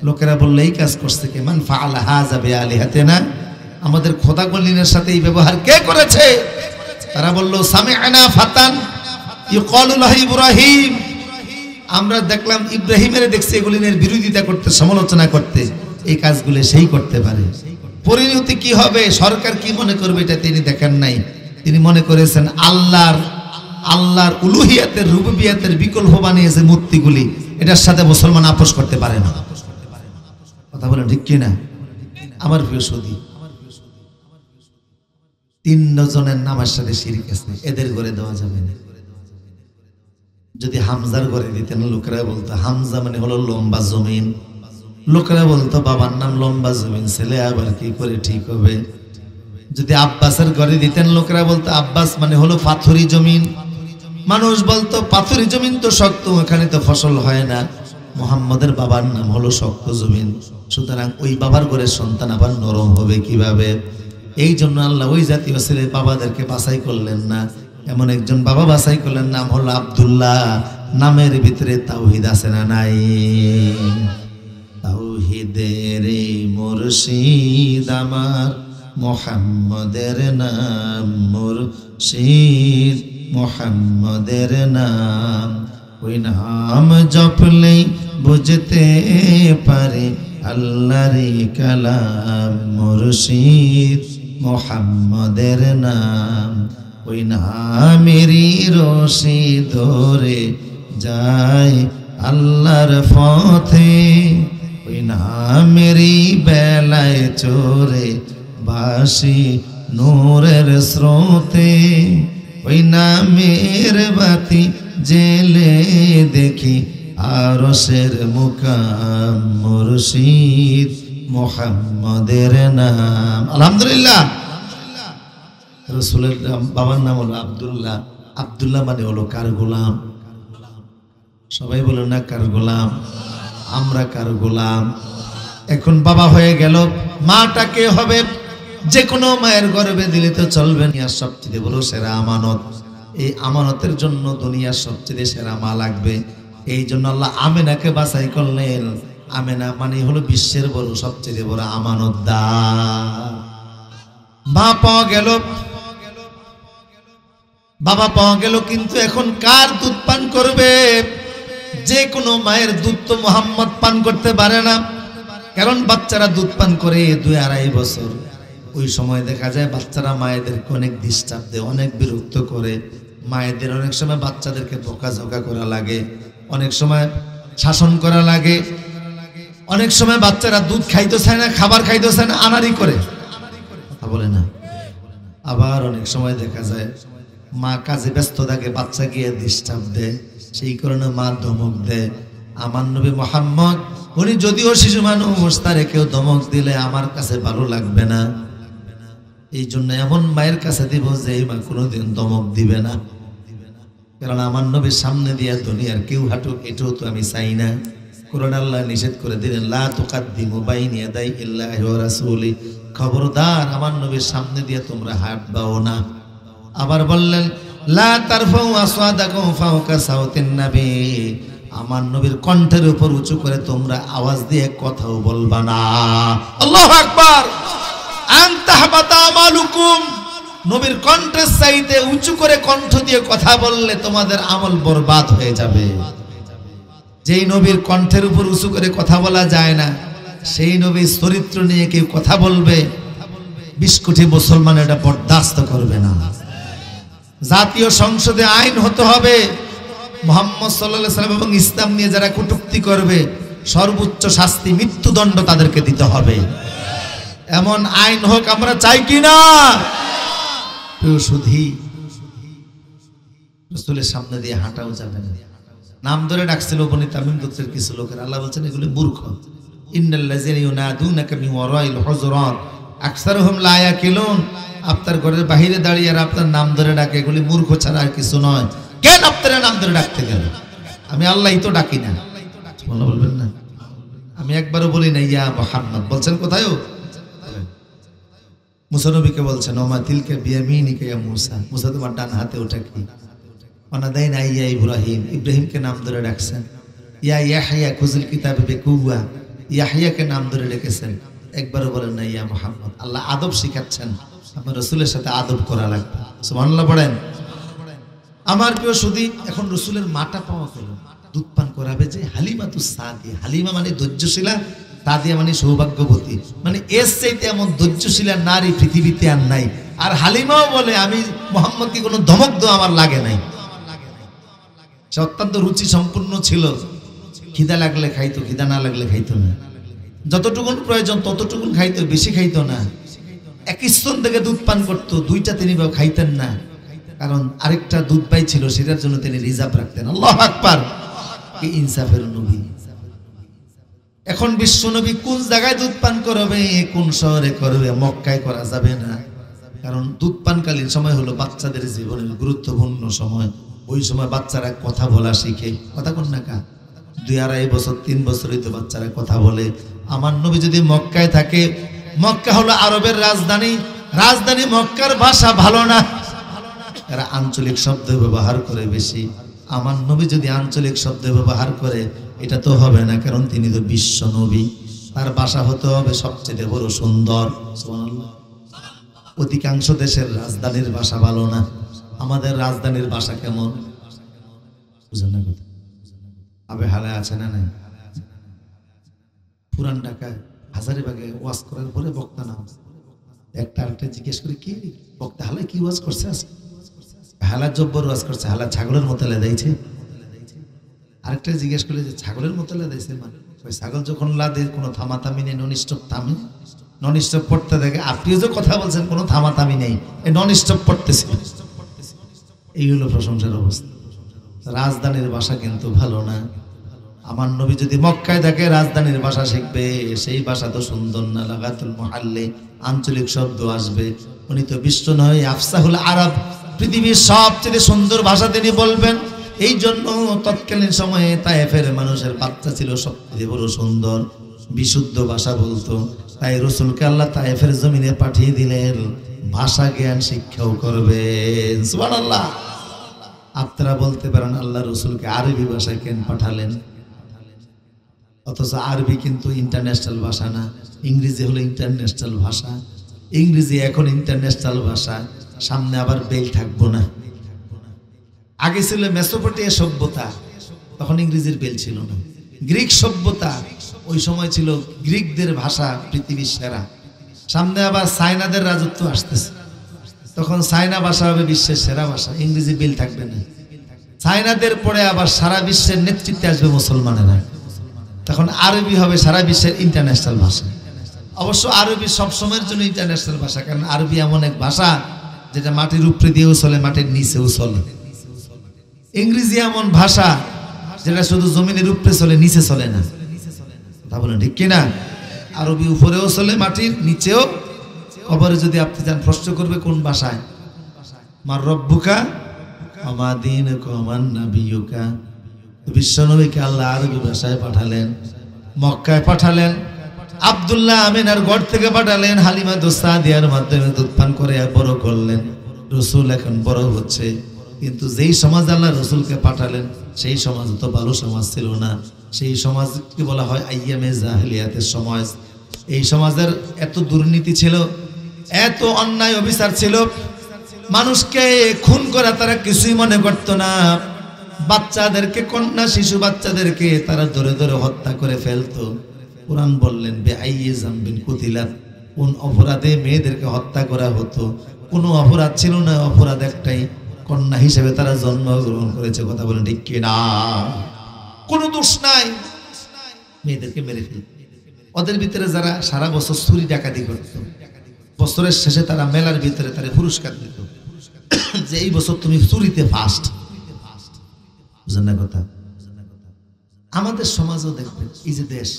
লোকেরা বললে এই কাজ করছে কে? মান ফাআলা হাযা বিআলিহাতিনা, আমাদের খোদাগলিনের সাথে এই ব্যবহার কে করেছে? তারা বলল সামি'না ফাতান ইউকালু লাহু ইব্রাহিম, আমরা দেখলাম ইব্রাহিমের দেখছি এগুলিনের বিরোধিতা করতে, সমালোচনা করতে, এই কাজগুলো সেই করতে পারে। পরিণতি কি হবে, সরকার কি মনে করবে, এটা তিনি দেখেন নাই। তিনি মনে করেছেন আল্লাহর উলুহিয়াতের রুবুবিয়াতের বিকল্প বানিয়েছে মূর্তিগুলি, এটার সাথে মুসলমান আপোষ করতে পারে না। কথা বলেন ঠিক কি না? আমার প্রিয় সুধী, 3 জনের নামের সাথে শিরক আছে, এদের ঘরে দেওয়া যাবে না। যদি হামজার ঘরে দিতেন, লোকেরা বলতো হামজা মানে হলো লম্বা জমিন। লোকেরা বলতো বাবার নাম লম্বা জমিন, ছেলে আবার কি করে ঠিক হবে। যদি আব্বাসের ঘরে দিতেন, লোকেরা বলতো আব্বাস মানে হলো পাথুরি জমিন। মানুষ বলতো পাথুরি জমিন তো শক্ত, ওখানে তো ফসল হয় না। মুহাম্মদের বাবার নাম হলো শক্ত জমিন, সুতরাং ওই বাবার ঘরে সন্তান আবার নরম হবে কিভাবে? এই জন্য আল্লাহ ওই জাতীয় ছেলে বাবাদেরকে বাছাই করলেন না, এমন একজন বাবা বাছাই করলেন, নাম হলো আব্দুল্লাহ। নামের ভিতরে তাওহীদ আছে না নাই? তাওহীদের মুর্শিদ আমার মুহাম্মদের নাম, মুর্শিদ মুহাম্মদের নাম। ওই নাম জপলেই বুঝতে পারে আল্লাহর কালাম, মুর্শিদ মুহাম্মদের নাম। ওই নামেরই রশি ধরে যায় আল্লাহর পথে, ওই নামেরই বেলায় চড়ে ভাসি নূরের স্রোতে। ওই নামের বাতি জেলে দেখি আরশের মুকাম, মুর্শিদ মুহাম্মদের নাম। আলহামদুলিল্লাহ। রাসূলের বাবার নাম হলো আব্দুল্লাহ। আব্দুল্লাহ মানে হলো কার গোলাম? সবাই বলো না কার গোলাম? আমরা কার গোলাম? এখন বাবা হয়ে গেল, মাটা কে হবে? যে কোনো মায়ের গর্ভে দিলে তো চলবে না। সবচেয়ে বড় সেরা আমানত, এই আমানতের জন্য দুনিয়ার সবচেয়ে সেরা মা লাগবে। এই জন্য আল্লাহ আমেনাকে বাছাই করলেন। আমেনা মানে হলো বিশ্বের বড় সবচেয়ে বড় আমানতদার। মা পাওয়া গেল, বাবা পাওয়া গেল, কিন্তু এখন কার দুধ পান করবে? যে কোনো মায়ের দুধ তো মুহাম্মদ পান করতে পারে না, কারণ বাচ্চারা দুধ পান করে 2-2.5 বছর। ওই সময় দেখা যায় বাচ্চারা মায়েদেরকে অনেক ডিস্টার্ব দেয়, অনেক বিরক্ত করে। মায়েদের অনেক সময় বাচ্চাদেরকে বকাঝকা করা লাগে, অনেক সময় শাসন করা লাগে, অনেক সময় বাচ্চারা দুধ খাইতে চায় না, খাবার খাইতে চায় না, আনারি করে, কথা বলে না। আবার অনেক সময় দেখা যায় মা কাজে ব্যস্ত থাকে, বাচ্চা গিয়ে ডিস্টার্ব দেয়, সেই কারণে মা ধমক দেয়। আমার নবী মুহাম্মদ উনি যদিও শিশু মানুষ, তারে কেউ ধমক দিলে আমার কাছে ভালো লাগবে না। এই জন্য এমন মায়ের কাছে দিব যে এই মা কোনোদিন ধমক দিবে না, কারণ আমার নবীর সামনে দিয়া দুনিয়ার কেউ হাঁটুক, এটাও তো আমি চাই না। কোরআন আল্লাহ নিষেধ করে দিলেন, লা তুকাদ্দিমু বাইনা ইয়াদাই ইল্লাহি ওয়া রাসূলি, খবরদার আমার নবীর সামনে দিয়ে তোমরা হাঁটবাও না। আবার বললেন, লা তারফাউ আসওয়াদাকুম ফাওকা সাওতিন নবী, আমার নবীর কণ্ঠের উপর উঁচু করে তোমরা আওয়াজ দিয়ে কথাও বলবা না। আল্লাহু আকবার। আন তাহবাতা আমালুকুম, নবীর কণ্ঠের চাইতে উঁচু করে কণ্ঠ দিয়ে কথা বললে তোমাদের আমল বরবাদ হয়ে যাবে। যেই নবীর কণ্ঠের উপর উঁচু করে কথা বলা যায় না, সেই নবীর চরিত্র নিয়ে কেউ কথা বলবে, 20 কোটি মুসলমান এটা বরদাস্ত করবে না। জাতীয় সংসদে আইন হতে হবে, মুহাম্মদ সাল্লাল্লাহু আলাইহি ওয়াসাল্লাম এবং ইসলাম নিয়ে যারা কটূক্তি করবে সর্বোচ্চ শাস্তি মৃত্যুদণ্ড তাদেরকে দিতে হবে। এমন আইন হোক, আমরা চাই কি না? প্রিয় সুধী, রাসূলের সামনে দিয়ে হাঁটাও যাবে না। নাম ধরে ডাকছিল বনি তামিম গোত্রের কিছু লোকের, আল্লাহ বলছেন এগুলি মূর্খ, ইন্নাল্লাযিনা ইউনাদুনাকা মিন ওয়ারাইল হুজুরাত আকসারুহুম লা ইয়াকিলুন। আপনার ঘরের বাহিরে দাঁড়িয়ে আর আপনার নাম ধরে ডাকে, এগুলি মূর্খ ছাড়া আর কিছু নয়। কেন আপনার নাম ধরে ডাকতে গেল? আমি আল্লাহই তো ডাকি না। বলবেন না আমি একবারও বলি না ইয়া মুহাম্মদ, বলছেন কোথায়ও? মুসা নবীকে বলছেন ওমা তিলকা বিয়ামিনিকা ইয়া মুসা, মুসা তোমার ডান হাতে ওটা কি? ওয়ানাদাইনা ইয়া ইব্রাহিম, ইব্রাহিমকে নাম ধরে ডাকছেন। ইয়া ইয়াহইয়া খুযুল কিতাবে বিকুওয়া, ইয়াহইয়াকে নাম ধরে ডেকেছেন। একবারও বলেন না ইয়া মুহাম্মদ। আল্লাহ আদব শিখাচ্ছেন, আমার রাসূলের সাথে আদব করা লাগবে। সুবহানাল্লাহ পড়েন। আমার প্রিয় সুদী, এখন রাসূলের মাটা পাওয়া গেল, দুধ পান করাবে যে হালিমাতুস সাদিয়া। হালিমা মানে ধৈর্যশীলা, সাদিয়া মানে সৌভাগ্যবতী। মানে এর চাইতে এমন ধৈর্যশীলা নারী পৃথিবীতে আর নাই। আর হালিমাও বলে আমি মুহাম্মদকে কোনো ধমক দেওয়া আমার লাগে নাই। সে অত্যন্ত রুচি সম্পূর্ণ ছিল, খিদা লাগলে খাইতো, খিদা না লাগলে খাইতো না। যতটুকুন প্রয়োজন ততটুকুন খাইতো, বেশি খাইতো না। এক স্তন থেকে দুধ পান করতো, দুইটা তিনি খাইতেন না, কারণ আরেকটা দুধ পাই ছিল, সেটার জন্য তিনি রিজার্ভ রাখতেন। আল্লাহু আকবার, কি ইনসাফের নবী। এখন বিশ্ব নবী কোন জায়গায় দুধ পান করবে, কোন শহরে করবে? মক্কায় করা যাবে না, কারণ দুধ পানকালীন সময় হলো বাচ্চাদের জীবনের গুরুত্বপূর্ণ সময়। ওই সময় বাচ্চারা কথা বলা শিখে। কথা কোন না কা 2-2.5 বছর 3 বছরই তো বাচ্চারা কথা বলে। আমার নবী যদি মক্কায় থাকে, মক্কা হলো আরবের রাজধানী, রাজধানী মক্কার ভাষা ভালো না, এরা আঞ্চলিক শব্দ ব্যবহার করে বেশি। আমার নবী যদি আঞ্চলিক শব্দ ব্যবহার করে, এটা তো হবে না, কারণ তিনি তো বিশ্ব নবী। তার ভাষা হতে হবে সবচেয়ে বড় সুন্দর। সুবহানাল্লাহ। অধিকাংশ দেশের রাজধানীর ভাষা ভালো না, আমাদের রাজধানীর ভাষা কেমন বুঝেন না? কথা আবে হালে আছে না নাই? পুরান ঢাকায় হাজারীবাগে ওয়াজ করার পরে বক্তা নাম একটা আরেকটা জিজ্ঞেস করে, কি বক্তা হালে কি ওয়াজ করছে? আজকে হালা জব্বর ওয়াজ করছে, হালা ছাগলের মতো লাদাইছে। আরেকটা জিজ্ঞেস করলে যে ছাগলের মতো লাদাইছে, মানে ওই ছাগল যখন লাদে কোনো থামাথামি নেই, নন স্টপ থামে, নন স্টপ পড়তে দেখে। আপনিও যে কথা বলছেন কোনো থামাথামি নেই, এই নন স্টপ পড়তেছে। এই হলো প্রশংসার অবস্থা। রাজধানীর ভাষা কিন্তু ভালো না। আমার নবী যদি মক্কায় থাকে, রাজধানীর ভাষা শিখবে, সেই ভাষা তো সুন্দর না। লাগাতুল মুহাল্লি, আঞ্চলিক শব্দ আসবে। উনি তো বিশ্ব নয়, আফসাহুল আরব, পৃথিবীর সবচেয়ে সুন্দর ভাষা তিনি বলবেন। এই জন্য তৎকালীন সময়ে তায়েফের মানুষের বাচ্চা ছিল সবচেয়ে বড় সুন্দর, বিশুদ্ধ ভাষা বলতো। তাই রাসূলকে আল্লাহ তায়েফের জমিনে পাঠিয়ে দিলেন, ভাষা জ্ঞান শিক্ষাও করবেন। সুবহানাল্লাহ। আপনারা বলতে পারেন আল্লাহ রাসূলকে আরবি ভাষায় কেন পাঠালেন? অথচ আরবি কিন্তু ইন্টারন্যাশনাল ভাষা না, ইংরেজি হলো ইন্টারন্যাশনাল ভাষা। ইংরেজি এখন ইন্টারন্যাশনাল ভাষা, সামনে আবার বেল থাকবো না। আগে ছিল মেসোপটেমিয়া সভ্যতা, তখন ইংরেজির বেল ছিল না। গ্রিক সভ্যতা, ওই সময় ছিল গ্রিকদের ভাষা পৃথিবীর সেরা। সামনে আবার চায়নাদের রাজত্ব আসতেছে, তখন চায়না ভাষা হবে বিশ্বের সেরা ভাষা, ইংরেজি বেল থাকবে না। চায়নাদের পরে আবার সারা বিশ্বের নেতৃত্বে আসবে মুসলমানেরা, তখন আরবি হবে সারা বিশ্বের ইন্টারন্যাশনাল ভাষা। অবশ্য আরবি সবসময়ের জন্য ইন্টারন্যাশনাল ভাষা, কারণ আরবি এমন এক ভাষা যেটা মাটির উপরে দিয়েও চলে, মাটির নিচেও চলে। ইংরেজি এমন ভাষা যেটা শুধু জমিনের উপরে চলে, নিচে চলে না। তা বলেন ঠিক কিনা? আরবি উপরেও চলে, মাটির নিচেও। খবরে যদি আপনি যান, প্রশ্ন করবে কোন ভাষায়, মার রব্বুকা আমা দীনুকা মান নাবিয়ুকা। বিশ্বনবীকে আল্লাহ আরবি ভাষায় পাঠালেন, মক্কায় পাঠালেন, আব্দুল্লাহ আমিনার ঘর থেকে পাঠালেন, হালিমা সাদিয়ার মাধ্যমে দুধ পান করে বড় করলেন। রাসূল এখন বড় হচ্ছে, কিন্তু যেই সমাজ আল্লাহ রাসূলকে পাঠালেন, সেই সমাজ তো ভালো সমাজ ছিল না। সেই সমাজকে বলা হয় আইয়ামে জাহেলিয়াতের সমাজ। এই সমাজের এত দুর্নীতি ছিল, এত অন্যায় অবিচার ছিল, মানুষকে খুন করা তারা কিছুই মনে করত না। বাচ্চাদেরকে, কন্যা শিশু বাচ্চাদেরকে তারা ধরে ধরে হত্যা করে ফেলতো। কুরআন বললেন বেআইয়ি যামবিন কুতিলাত, কোন অপরাধে মেয়েদেরকে হত্যা করা হতো? কোনো অপরাধ ছিল না, অপরাধ একটাই, কন্যা হিসেবে তারা জন্মগ্রহণ করেছে। কথা বলেন ঠিক কিনা? কোনো দোষ নাই, মেয়েদেরকে মেরে ফেলত। ওদের ভিতরে যারা সারা বছর চুরি ডাকাতি করত, বছরের শেষে তারা মেলার ভিতরে তারা পুরস্কার দিত যে এই বছর তুমি চুরিতে ফার্স্ট। বুঝেন না কথা? আমাদের সমাজও দেখবেন, এই যে দেশ,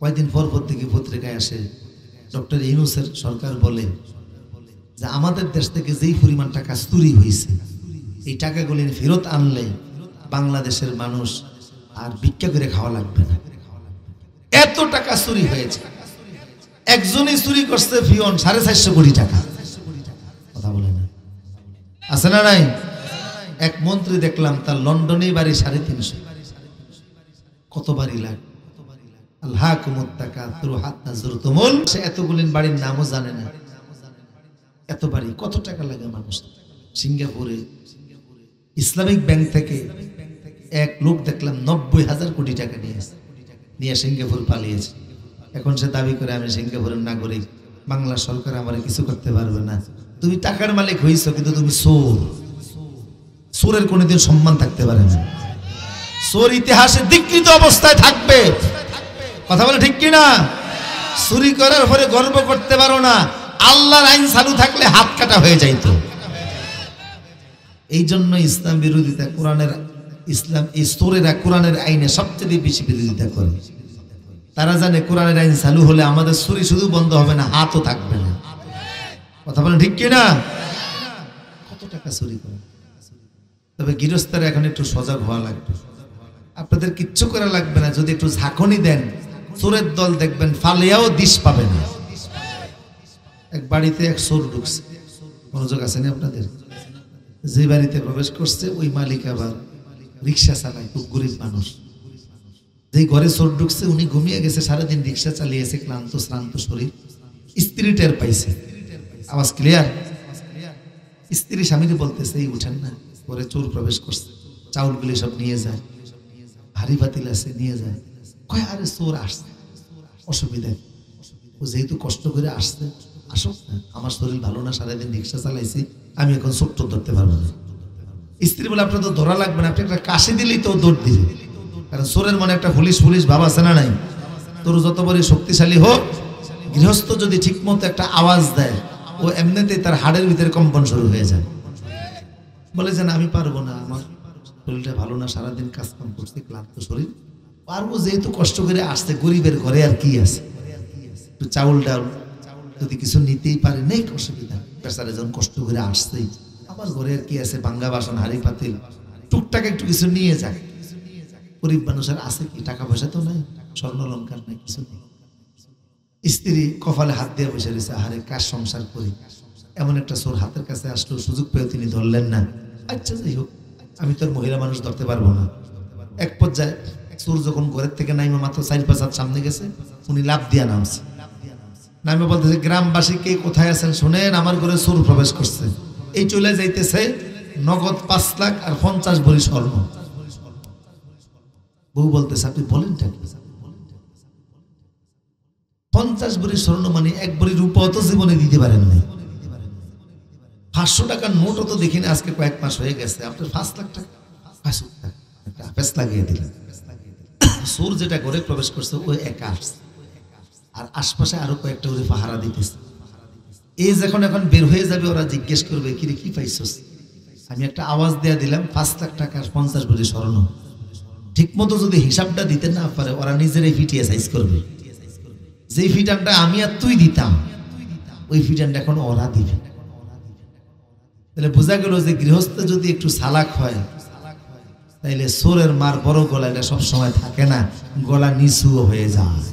কয়েকদিন পর পর থেকে পত্রিকায় আসে ডক্টর ইউনূসের সরকার বলে যে আমাদের দেশ থেকে যেই পরিমাণ টাকা চুরি হয়েছে এই টাকাগুলি ফেরত আনলে বাংলাদেশের মানুষ আর ভিক্ষা করে খাওয়া লাগবে না। এত টাকা চুরি হয়েছে। একজনই চুরি করছে ফিওন 450 কোটি টাকা। কথা বলে না, আছে না নাই? এক মন্ত্রী দেখলাম তার লন্ডনে বাড়ি 350। কত বাড়ি লাগে? আল্লাহকুমুত তাকাতুর হাত্তা যুরতুমুল। সে এতগুলিন বাড়ির নামও জানে না। এত বাড়ি কত টাকা লাগে মানুষ। সিঙ্গাপুরে ইসলামিক ব্যাংক থেকে এক লোক দেখলাম 90,000 কোটি টাকা নিয়ে সিঙ্গাপুর পালিয়েছে। এখন সে দাবি করে আমি সিঙ্গাপুরের নাগরিক, বাংলা সরকার আমার কিছু করতে পারবে না। তুমি টাকার মালিক হইছো কিন্তু তুমি চোর। চোরের কোনোদিন সম্মান থাকতে পারে না। চোর ইতিহাসে ধিক্কৃত অবস্থায় থাকবে। কথা বলে ঠিক কিনা? চুরি করার পরে গর্ব করতে পারো না। আল্লাহর আইন চালু থাকলে হাত কাটা হয়ে যাইতো। এই জন্য ইসলাম বিরোধিতা, কোরআনের ইসলাম এই চোরেরা কোরআনের আইনে সবচেয়ে বেশি বিরোধিতা করে। তারা জানে কোরআনের আইন চালু হলে আমাদের চুরি শুধু বন্ধ হবে না, হাতও থাকবে না। কথা বলেন ঠিক কিনা? কত টাকা চুরি করে। তবে গৃহস্থরা এখন একটু সজাগ হওয়া লাগবে। আপনাদের কিচ্ছু করা লাগবে না, যদি একটু ঝাঁকুনি দেন চোরের দল দেখবেন ফালিয়াও দিশ পাবে না। এক বাড়িতে এক চোর ঢুকছে, মনোযোগ আছে না আপনাদের? যে বাড়িতে প্রবেশ করছে ওই মালিক আবার রিক্সা চালায়, খুব গরিব মানুষ। যেই ঘরে চোর ঢুকছে উনি ঘুমিয়ে গেছে, সারাদিন রিক্সা চালিয়েছে, ক্লান্ত শ্রান্ত শরীর। স্ত্রী টের পাইছে, আওয়াজ ক্লিয়ার। স্ত্রী স্বামীকে বলতেছে এই উঠেন না, ঘরে চোর প্রবেশ করছে, চাউলগুলি সব নিয়ে যায়, হাড়ি পাতিল আছে নিয়ে যায়। কয় আরে চোর আসছে, অসুবিধা। ও যেহেতু কষ্ট করে আসছে, আসুক না, আমার শরীর ভালো না, সারাদিন রিক্সা চালাইছি, আমি এখন ছোট্ট ধরতে পারবো না। স্ত্রী বলে আপনার তো ধরা লাগবে না, আপনি একটা কাশি দিলেই তো দৌড় দিবে। কারণ চোরের মনে একটা পুলিশ ভাব আছে না নাই? তোর যত বড় শক্তিশালী হোক, গৃহস্থ যদি ঠিক মতো একটা আওয়াজ দেয় ও এমনিতেই তার হাড়ের ভিতরে কম্পন শুরু হয়ে যায়। বলে যে না আমি পারবো না, আমার শরীরটা ভালো না, সারাদিন কাজ কাম করছে, ক্লান্ত শরীর, পারবো যেহেতু কষ্ট করে আসছে, গরিবের ঘরে আর কি আছে, একটু চাউল ডাউল যদি কিছু নিতেই পারে নেই, অসুবিধা। বেচারা যখন কষ্ট করে আসছেই, আমার ঘরে আর কি আছে, ভাঙ্গা বাসন হাড়ি পাতিল, টুকটাক একটু কিছু নিয়ে যায়। গরিব মানুষের আছে কি? টাকা পয়সা তো নাই, স্বর্ণ অলংকার নাই, কিছু নেই। স্ত্রী কপালে হাত দিয়ে বসে রয়েছে, আহারে কাজ সংসার করি। এমন একটা চোর হাতের কাছে আসলো, সুযোগ পেয়ে তিনি ধরলেন না। আচ্ছা যাই হোক, আমি তোর মহিলা মানুষ ধরতে পারবো না। এক পর্যায়ে চোর যখন ঘরের থেকে নাইমা মাত্র 4-5 হাত সামনে গেছে, উনি লাফ দিয়া নামছে। নামে বলতেছে গ্রামবাসী কে কোথায় আছেন শোনেন, আমার ঘরে চোর প্রবেশ করছে। এই চলে যাইতেছে নগদ 5 লাখ আর 50 ভরি স্বর্ণ। বউ বলতেছে আপনি বলেন 50 ভরি স্বর্ণ মানে 1 ভরি রূপা তো জীবনে দিতে পারেন নাই। 500 টাকার নোটও তো দেখিনি আজকে কয়েক মাস হয়ে গেছে, আপনার 5 লাখ টাকা 5 লাখ একটা পেস লাগিয়ে দিলেন। চোর যেটা ঘরে প্রবেশ করছে ওই একা আসছে, আর আশপাশে আরো কয়েকটা ওরে পাহারা দিতেছে। এই যখন এখন বের হয়ে যাবে, ওরা জিজ্ঞেস করবে কিরে কি পাইছস? আমি একটা আওয়াজ দেয়া দিলাম 5 লাখ টাকা 50 ভরি স্বর্ণ। ঠিক মতো যদি হিসাবটা দিতে না পারে, ওরা নিজেরাই ফিটিয়ে সাইজ করবে। যেই ফিটানটা আমি আর তুই দিতাম, ওই ফিটানটা এখন ওরা দিবে। তাহলে বোঝা গেল যে গৃহস্থ যদি একটু চালাক হয়, তাইলে চোরের মার বড় গলা এটা সবসময় থাকে না, গলা নিচুও হয়ে যায়।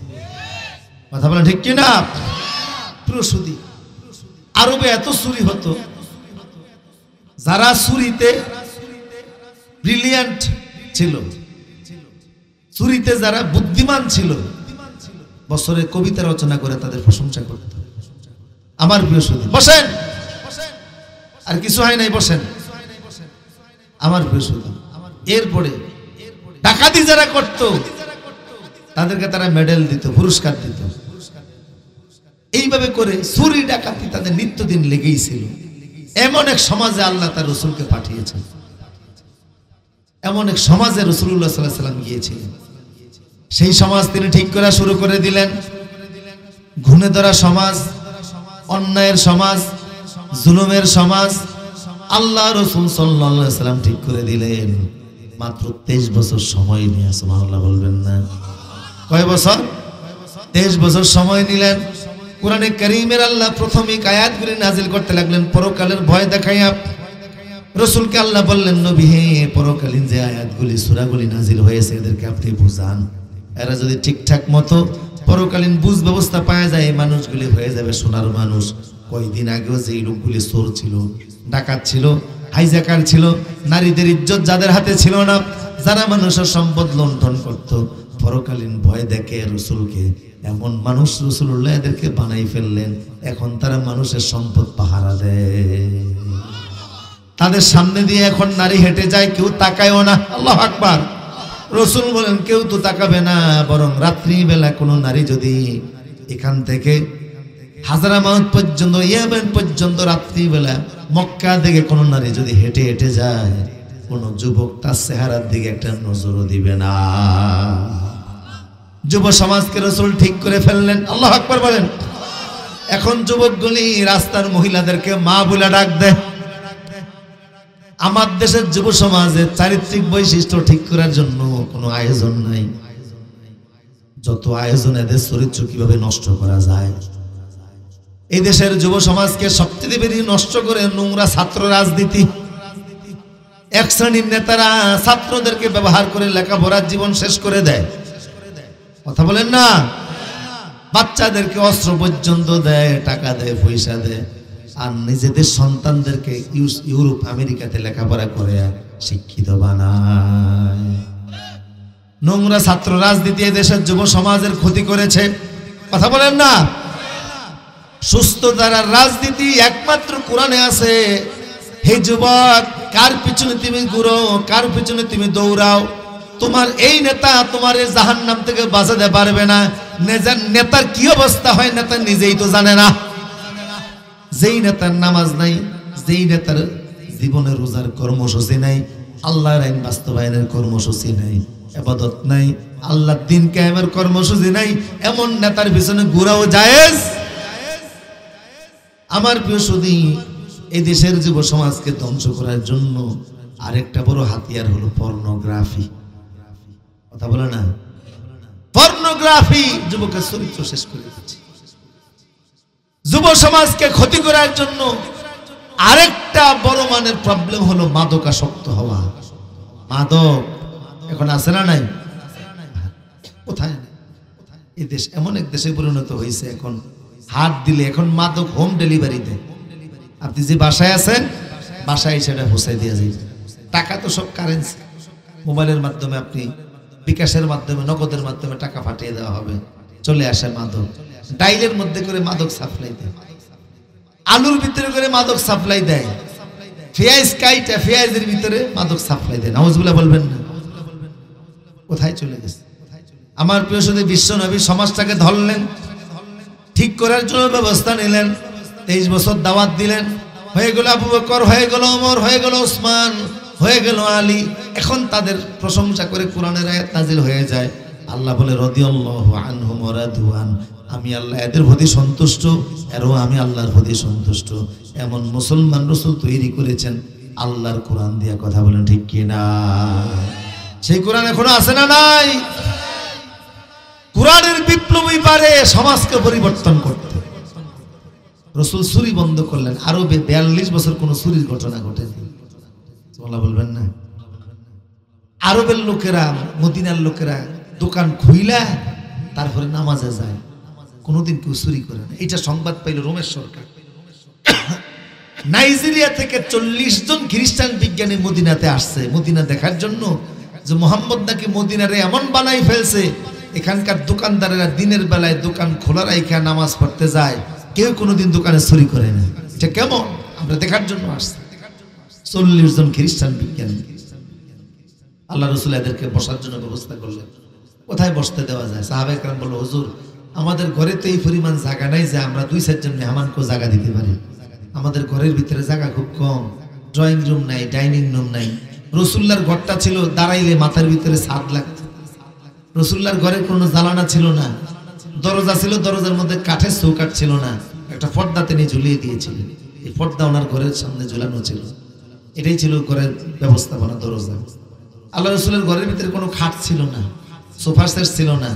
কথা বলেন ঠিক কিনা? প্রসূতি আরবে এত চুরি হতো, যারা চুরিতে ব্রিলিয়ান্ট ছিল, চুরিতে যারা বুদ্ধিমান ছিল, বছরে কবিতা রচনা করে তাদের প্রশংসা করত। আমার প্রিয় সুধী বসেন, আর কিছু হয় নাই, বসেন আমার প্রিয় সুধী। এরপরে ডাকাতি যারা করত তাদেরকে তারা মেডেল দিত, পুরস্কার দিত। এইভাবে করে চুরি ডাকাতি তাদের নিত্যদিন লেগেই ছিল। এমন এক সমাজে আল্লাহ তার রসুলকে পাঠিয়েছেন, এমন এক সমাজে রাসূলুল্লাহ সাল্লাল্লাহু আলাইহি ওয়াসাল্লাম গিয়েছিলেন। সেই সমাজ তিনি ঠিক করা শুরু করে দিলেন। ঘুণে ধরা সমাজ, অন্যায়ের সমাজ, জুলুমের সমাজ আল্লাহ রাসূল সাল্লাল্লাহু আলাইহি ওয়াসাল্লাম ঠিক করে দিলেন। মাত্র 23 বছর সময় নিয়ে, সুবহানাল্লাহ বলবেন না? কয় বছর? 23 বছর সময় নিলেন। কোরআনে কারীমের আল্লাহ প্রাথমিক আয়াতগুলি নাজিল করতে লাগলেন পরকালের ভয় দেখাইয়া। রাসূলকে আল্লাহ বললেন, নবী হে, পরকালীন যে আয়াতগুলি সূরাগুলি নাজিল হয়েছে এদেরকে আপনি বুঝান। এরা যদি ঠিকঠাক মতো পরকালীন বুঝ ব্যবস্থা পাওয়া যায়, এই মানুষগুলি হয়ে যাবে সোনার মানুষ। কয়েকদিন আগেও যে লোকগুলি চোর ছিল, ডাকাত ছিল, হাইজাকার ছিল, নারীদের ইজ্জত যাদের হাতে ছিল না, যারা মানুষের সম্পদ লুণ্ঠন করত, পরকালীন ভয় দেখে রাসূলকে এমন মানুষ রাসূলুল্লাহ এদেরকে বানাই ফেললেন। এখন তারা মানুষের সম্পদ পাহারা দেয়। তাদের সামনে দিয়ে এখন নারী হেঁটে যায়, কেউ তাকায়ও না। আল্লাহু আকবার। রাসূল বলেন, কেউ তো তাকাবে না, বরং রাত্রি বেলা কোনো নারী যদি এখান থেকে হাজরামাউত পর্যন্ত, ইয়েমেন পর্যন্ত রাত্রি বেলা মক্কা থেকে কোনো নারী যদি হেঁটে হেঁটে যায়, কোন যুবক তার চেহারার দিকে একটা নজরও দিবে না। যুব সমাজকে রাসূল ঠিক করে ফেললেন। আল্লাহু আকবার বলেন। এখন যুবকগুলি রাস্তার মহিলাদেরকে মা বলে ডাক দেয়। আমার দেশের যুব সমাজের চারিত্রিক বৈশিষ্ট্য ঠিক করার জন্য কোনো আয়োজন নাই। যত আয়োজন এদের চরিত্র কিভাবে নষ্ট করা যায়। এই দেশের যুব সমাজকে সবচেয়ে বেশি নষ্ট করে নোংরা ছাত্র রাজনীতি। এক শ্রেণীর নেতারা ছাত্রদেরকে ব্যবহার করে লেখাপড়ার জীবন শেষ করে দেয়। কথা বলেন না? বাচ্চাদেরকে অস্ত্র পর্যন্ত দেয়, টাকা দেয়, পয়সা দেয়, আর নিজেদের সন্তানদেরকে ইউরোপ আমেরিকাতে লেখাপড়া করে শিক্ষিত বানায়। নোংরা ছাত্র রাজনীতি দেশের যুব সমাজের ক্ষতি করেছে। কথা বলেন না? সুস্থ দ্বারা রাজনীতি একমাত্র কোরআনে আছে। হে যুবক, কার পিছনে তুমি ঘুরো, কার পিছনে তুমি দৌড়াও, তোমার এই নেতা তোমার এই জাহান্নাম থেকে বাঁচাতে পারবে না। নেতার কি অবস্থা হয় নেতা নিজেই তো জানে না। যেই নেতার নামাজ নাই, যেই নেতার জীবনে রোজার কর্মসূচি নাই, আল্লাহর আইন বাস্তবায়নের কর্মসূচি নাই, ইবাদত নাই, আল্লাহর দ্বীন কায়েমের কর্মসূচি নাই, এমন নেতার পিছনে ঘোরাও জায়েজ। আমার প্রিয় সুধী, এই দেশের যুব সমাজকে ধ্বংস করার জন্য আরেকটা বড় হাতিয়ার হলো পর্নোগ্রাফি। কথা বলে না? পর্নোগ্রাফি যুবকের চরিত্র শেষ করে দিচ্ছে। যুব সমাজকে ক্ষতি করার জন্য আরেকটা বড় মানের প্রবলেম হলো মাদকাসক্ত হওয়া। মাদক এখন আছে না নাই? কোথায়? এই দেশ এমন এক দেশে পরিণত হয়েছে, এখন হাত দিলে এখন মাদক হোম ডেলিভারি দেয়। আপনি যে বাসায় আছেন, বাসায় সেটা পৌঁছাই দিয়ে যায়। টাকা তো সব কারেন্সি, মোবাইলের মাধ্যমে, আপনি বিকাশের মাধ্যমে, নগদের মাধ্যমে টাকা পাঠিয়ে দেওয়া হবে, চলে আসে মাদক। ডাইলের মধ্যে করে মাদক সাপ্লাই দেয়, আলুর ভিতরে করে মাদক সাপ্লাই দেয়, পেঁয়াজ কাইটা পেঁয়াজের ভিতরে মাদক সাপ্লাই দেয়। নাউজুবিল্লাহ বলবেন না? কোথায় চলে গেছে? আমার প্রিয় সুধী, বিশ্ব নবী সমাজটাকে ধরলেন, ঠিক করার জন্য ব্যবস্থা নিলেন। 23 বছর দাওয়াত দিলেন। হয়ে গেল আবু বকর, হয়ে গেল ওমর, হয়ে গেল ওসমান, হয়ে গেল আলী। এখন তাদের প্রশংসা করে কোরআনের আয়াত নাজিল হয়ে যায়। আল্লাহ বলে, রাদিয়াল্লাহু আনহুম ওয়া রাদু আন, আমি আল্লাহ এদের প্রতি সন্তুষ্ট, এরও আমি আল্লাহর প্রতি সন্তুষ্ট। এমন মুসলমান রাসূল তৈরি করেছেন আল্লাহর কোরআন দিয়া। কথা বলেন ঠিক কি না? সেই কোরআন এখনো আছে না নাই? কোরআনের বিপ্লবী পারে সমাজকে পরিবর্তন করতে। রাসূল চুরি বন্ধ করলেন। আরবে 42 বছর কোন চুরির ঘটনা ঘটেনি। সুবহানাল্লাহ বলবেন না? আরবের লোকেরা, মদিনার লোকেরা দোকান খুইলা তারপরে নামাজে যায়, কোনোদিন কেউ চুরি করে না। এটা সংবাদ পাইল রোমের সরকার। নাইজেরিয়া থেকে 40 জন খ্রিস্টান বিজ্ঞানী মদিনাতে আসছে, মদিনা দেখার জন্য যে মোহাম্মদ নাকি মদিনারে এমন বানাই ফেলছে, এখানকার দোকানদারেরা দিনের বেলায় দোকান খোলা রাইখা নামাজ পড়তে যায়, কেউ কোনোদিন দোকানে চুরি করে না। এটা কেমন? আমরা দেখার জন্য আসছি। 40 জন খ্রিস্টান বিজ্ঞানী। আল্লাহ রাসূল এদেরকে বসার জন্য ব্যবস্থা করলেন। কোথায় বসতে দেওয়া যায়? সাহাবায়ে কেরাম বলল, হুজুর আমাদের ঘরে তো এই পরিমাণ জায়গা নাই যে আমরা 2-4 জন মেহমানকে জায়গা দিতে পারি। আমাদের ঘরের ভিতরে জায়গা খুব কম, ড্রয়িং রুম নাই, ডাইনিং রুম নাই। রাসূলুল্লাহর ঘরটা ছিল দাঁড়াইলে মাথার ভিতরে ছাদ লাগতো। রাসূলুল্লাহর ঘরে কোনো জ্বালানা ছিল না, দরজা ছিল, দরজার মধ্যে কাঠের চৌকাঠ ছিল না, একটা পর্দা তিনি ঝুলিয়ে দিয়েছিলেন। এই পর্দা ওনার ঘরের সামনে ঝুলানো ছিল। এটাই ছিল ঘরের ব্যবস্থাপনা, দরজা। আল্লাহ রাসূলের ঘরের ভিতরে কোনো খাট ছিল না, সোফা সেট ছিল না,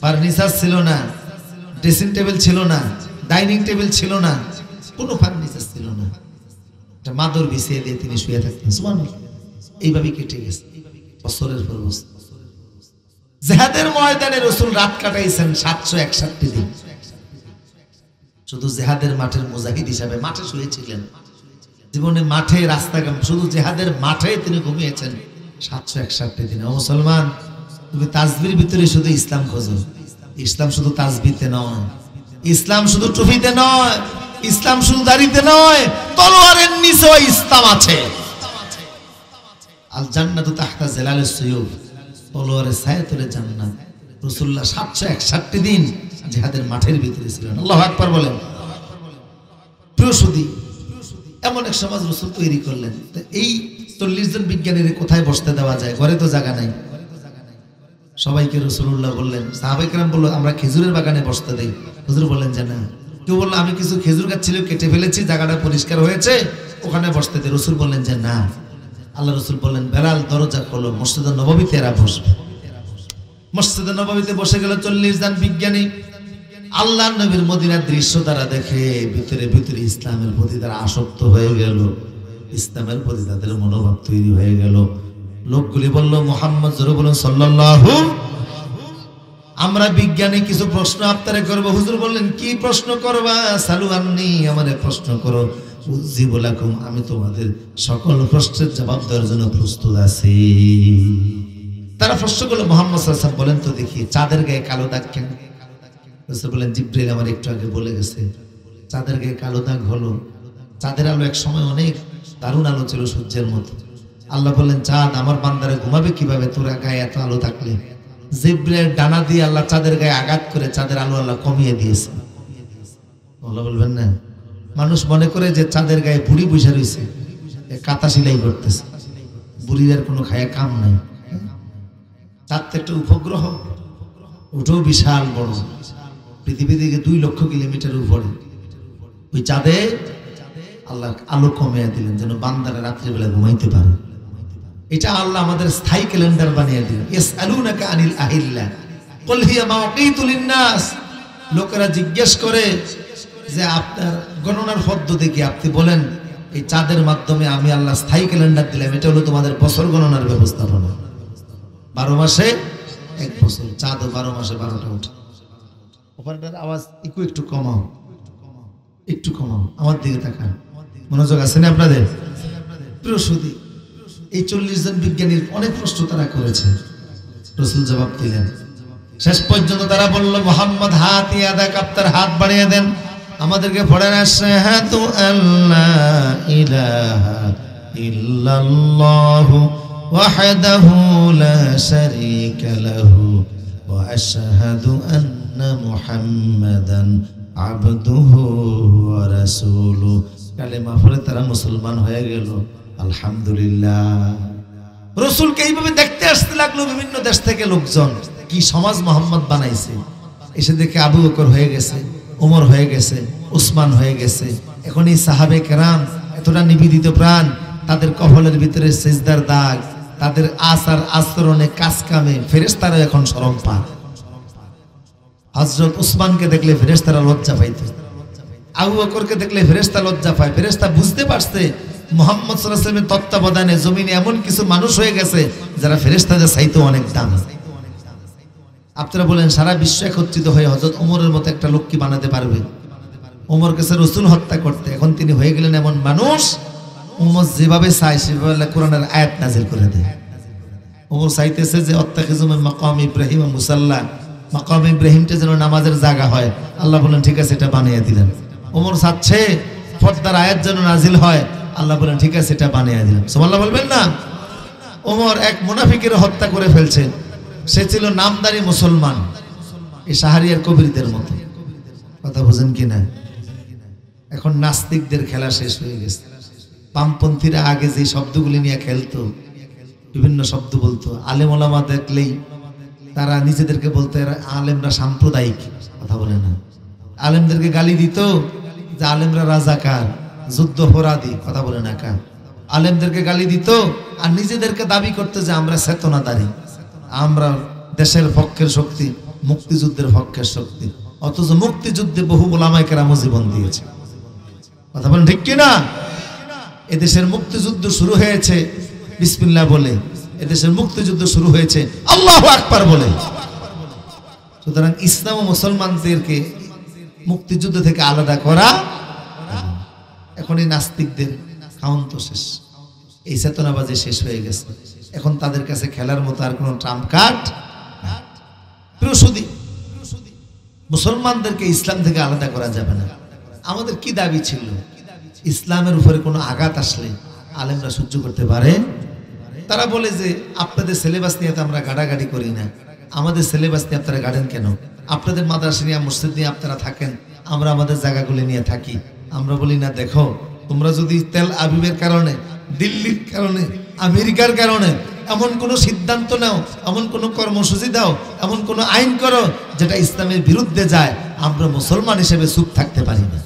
ফার্নিচার ছিল না, ড্রেসিং টেবিল ছিল না, ডাইনিং টেবিল ছিল না, কোনো ফার্নিচার ছিল না, একটা মাদুর বিছিয়ে দিয়ে তিনি শুয়ে থাকতেন। সুবহানাল্লাহ। এইভাবে কেটে গেছে বছরের পর বছর। জিহাদের ময়দানে রাসূল রাত কাটাইছেন 761 দিন। শুধু জিহাদের মাঠের মুজাহিদ হিসাবে মাঠে শুয়েছিলেন। জীবনে মাঠে রাস্তাঘাট শুধু জিহাদের মাঠে তিনি ঘুমিয়েছেন 761 দিন। ও মুসলমান, তুমি তাসবির ভিতরে শুধু ইসলাম খোঁজো। ইসলাম শুধু তাসবিতে নয়, ইসলাম শুধু টুপিতে নয়, ইসলাম শুধু দাড়িতে নয়, তলোয়ারের নিচেও ইসলাম আছে। আল জান্নাতু তাহতা জিলালিস সুয়ুফ, তলোয়ারের ছায়াতলে জান্নাত। রাসূলুল্লাহ 761 দিন জিহাদের মাঠের ভিতরে ছিলেন। আল্লাহু আকবার বলেন। প্রিয় সুধী, এমন এক সমাজ রাসূল তৈরি করলেন। এই 40 জন বিজ্ঞানীর কোথায় বসতে দেওয়া যায়? ঘরে তো জায়গা নাই। সবাইকে রাসূলুল্লাহ বললেন, সাহাবায়ে কেরাম বলল আমরা খেজুরের বাগানে বসতে দেই। হুজুর বললেন যে না। কেউ বলল আমি কিছু খেজুর গাছ ছিল কেটে ফেলেছি, জায়গাটা পরিষ্কার হয়েছে, ওখানে বসতে দেই। রাসূল বললেন যে না। আল্লাহ রাসূল বললেন বেলাল দরজা খোলো, মসজিদে নববীতে এরা বসবে। মসজিদে নববীতে বসে গেল 40 জন বিজ্ঞানী। আল্লাহর নবীর মদিনার দৃশ্য তারা দেখে ভিতরে ভিতরে ইসলামের প্রতি তারা আসক্ত হয়ে গেল, ইসলামের প্রতি তাদের মনোভাব তৈরি হয়ে গেল। লোকগুলি বলল মুহাম্মদ জোরে বলুন সাল্লাল্লাহু। আমরা বিজ্ঞানী কিছু প্রশ্ন আপনারে করব। হুজুর বললেন কি প্রশ্ন করবা? সালু আন্নি, আমারে প্রশ্ন করো। উজিবু লাকুম, আমি তোমাদের সকল প্রশ্নের জবাব দেওয়ার জন্য প্রস্তুত আছি। তারা প্রশ্ন করলো মুহাম্মদ সাল্লাল্লাহু আলাইহি ওয়াসাল্লাম বলেন তো দেখি চাঁদের গায়ে কালো দাগ কেন? রাসূল বলেন জিবরাইল আমার একটু আগে বলে গেছে চাঁদের গায়ে কালো দাগ হলো চাঁদের আলো এক সময় অনেক দারুণ আলো ছিল সূর্যের মতো। আল্লাহ বললেন চাঁদ আমার বান্দারে ঘুমাবে কিভাবে তোর গায়ে এত আলো থাকলে? জিবরাইল ডানা দিয়ে আল্লাহ চাঁদের গায়ে আঘাত করে চাঁদের আলো আল্লাহ কমিয়ে দিয়েছে। আল্লাহ বলবেন না, মানুষ মনে করে যে চাঁদের গায়ে বুড়ি বসে রয়েছে, কাঁথা সেলাই করতেছে, বুড়ির আর কোনো খায়া কাম নাই। চাঁদ তো একটা উপগ্রহ, ওটাও বিশাল বড়, পৃথিবী থেকে 2 লক্ষ কিলোমিটার উপরে। ওই চাঁদে আল্লাহ আলো কমিয়ে দিলেন যেন বান্দারা রাত্রিবেলা ঘুমাইতে পারে। এটা আল্লাহ আমাদের স্থায়ী ক্যালেন্ডার বানিয়ে দিলেন। ইয়াসআলুনাকা আনিল আহিল্লা কুল হিয়া মাওয়াকিতু লিন-নাস। লোকেরা জিজ্ঞেস করে যে আপনার গণনার পদ্ধতি কি? আপনি বলেন এই চাঁদের মাধ্যমে আমি আল্লাহ স্থায়ী ক্যালেন্ডার দিলাম, এটা হলো তোমাদের বছর গণনার ব্যবস্থাপনা। 12 মাসে 1 বছর, চাঁদও 12 মাসে 12টা ওঠে। অপারেটর আওয়াজ একটু কমাও, একটু কমাও, আমার দিকে তাকান, মনোযোগ আছে না আপনাদের? প্রিয় সুধী, এই 40 জন বিজ্ঞানীর অনেক প্রশ্ন তারা করেছে, রাসূল জবাব দিলেন। শেষ পর্যন্ত তারা বলল মুহাম্মদ হাত ইয়াদাক, আপনার হাত বাড়িয়ে দেন, আমাদেরকে পড়েন আশহাদু আল্লা ইলাহা ইল্লাল্লাহু ওয়াহদাহু লা শারীকা লাহু ওয়া আশহাদু আন্না মুহাম্মাদান আবদুহু ওয়া রাসূলুহু। কালেমা পড়ে তারা মুসলমান হয়ে গেল। আলহামদুলিল্লাহ। রাসূলকে এইভাবে দেখতে আসতে লাগলো বিভিন্ন দেশ থেকে লোকজন। কি সমাজ মোহাম্মদ বানাইছে। এসে দেখে আবু বকর হয়ে গেছে, ওমর হয়ে গেছে, উসমান হয়ে গেছে। এখন এই সাহাবে কেরাম এতটা নিবেদিত প্রাণ, তাদের কপালের ভিতরে সিজদার দাগ, তাদের আচার আচরণে কাজ কামে ফেরেশতারা এখন শরম পায়। হযরত উসমানকে দেখলে ফেরেশতারা লজ্জা পাইত, আবু বকরকে দেখলে ফেরেশতা লজ্জা পায়। ফেরেশতা বুঝতে পারছে মুহাম্মদ সাল্লাল্লাহু আলাইহি ওয়াসাল্লামের তত্ত্বাবধানে জমিনে এমন কিছু মানুষ হয়ে গেছে যারা ফেরেশতাদের চাইতে অনেক দাম। আপনারা বলেন সারা বিশ্ব একত্রিত হয়ে হযরত ওমরের মতো একটা লোক কি বানাতে পারবে? ওমর কাছে রাসূল হত্যা করতে, এখন তিনি হয়ে গেলেন এমন মানুষ, ওমর যেভাবে চায় সেভাবে আল্লাহ কোরআনের আয়াত নাযিল করে দেয়। ওমর চাইতেছে যে অত্তাখিযু মিন মাকাম ইব্রাহিম মুসাল্লা, মাকাম ইব্রাহিমটা যেন নামাজের জায়গা হয়। আল্লাহ বলেন ঠিক আছে, এটা বানিয়ে দিলেন। ওমর চাচ্ছে পর্দার আয়াত যেন নাযিল হয়। আল্লাহ বলেন ঠিক আছে, এটা বানিয়ে দিলাম। সুবহানাল্লাহ বলবেন না? ওমর এক মুনাফিকের হত্যা করে ফেলছেন। সে ছিল নামদারি মুসলমান, এই শাহরিয়ার কবিরদের মতো। কথা বুঝেন কিনা? এখন নাস্তিকদের খেলা শেষ হয়ে গেছে। বামপন্থীরা আগে যে শব্দগুলি নিয়ে খেলতো, বিভিন্ন শব্দ বলতো, আলেম ওলামা দেখলেই তারা নিজেদেরকে বলতো এরা আলেমরা সাম্প্রদায়িক। কথা বলে না? আলেমদেরকে গালি দিত যে আলেমরা রাজাকার, যুদ্ধ অপরাধী। কথা বলে না কার? আলেমদেরকে গালি দিত আর নিজেদেরকে দাবি করতে যে আমরা চেতনাদারী, আমরা দেশের পক্ষের শক্তি, মুক্তিযুদ্ধের পক্ষের শক্তি। অথচ মুক্তিযুদ্ধে বহু ওলামায়ে কেরাম জীবন দিয়েছে। কথা বলেন ঠিক কিনা? এদেশের মুক্তিযুদ্ধ শুরু হয়েছে বিসমিল্লাহ বলে, এদেশের মুক্তিযুদ্ধ শুরু হয়েছে আল্লাহু আকবার বলে। সুতরাং ইসলাম ও মুসলমানদেরকে মুক্তিযুদ্ধ থেকে আলাদা করা, এখন এই নাস্তিকদের খাওন তো শেষ, এই চেতনাবাজি শেষ হয়ে গেছে। এখন তাদের কাছে খেলার মতো আর কোনো ট্রাম্প কার্ড। মুসলমানদেরকে ইসলাম থেকে আলাদা করা যাবে না। আমাদের কি দাবি ছিল? ইসলামের উপরে কোনো আঘাত আসলে আলেমরা সহ্য করতে পারে। তারা বলে যে আপনাদের সিলেবাস নিয়ে তো আমরা গাড়াগাড়ি করি না, আমাদের সিলেবাস নিয়ে আপনারা গাড়েন কেন? আপনাদের মাদ্রাসা নিয়ে মসজিদ নিয়ে আপনারা থাকেন, আমরা আমাদের জায়গাগুলি নিয়ে থাকি। আমরা বলি না, দেখো তোমরা যদি তেল আবিবের কারণে, দিল্লির কারণে, আমেরিকার কারণে এমন কোনো সিদ্ধান্ত নাও, এমন কোনো কর্মসূচি দাও, এমন কোনো আইন করো যেটা ইসলামের বিরুদ্ধে যায়, আমরা মুসলমান হিসেবে চুপ থাকতে পারি না।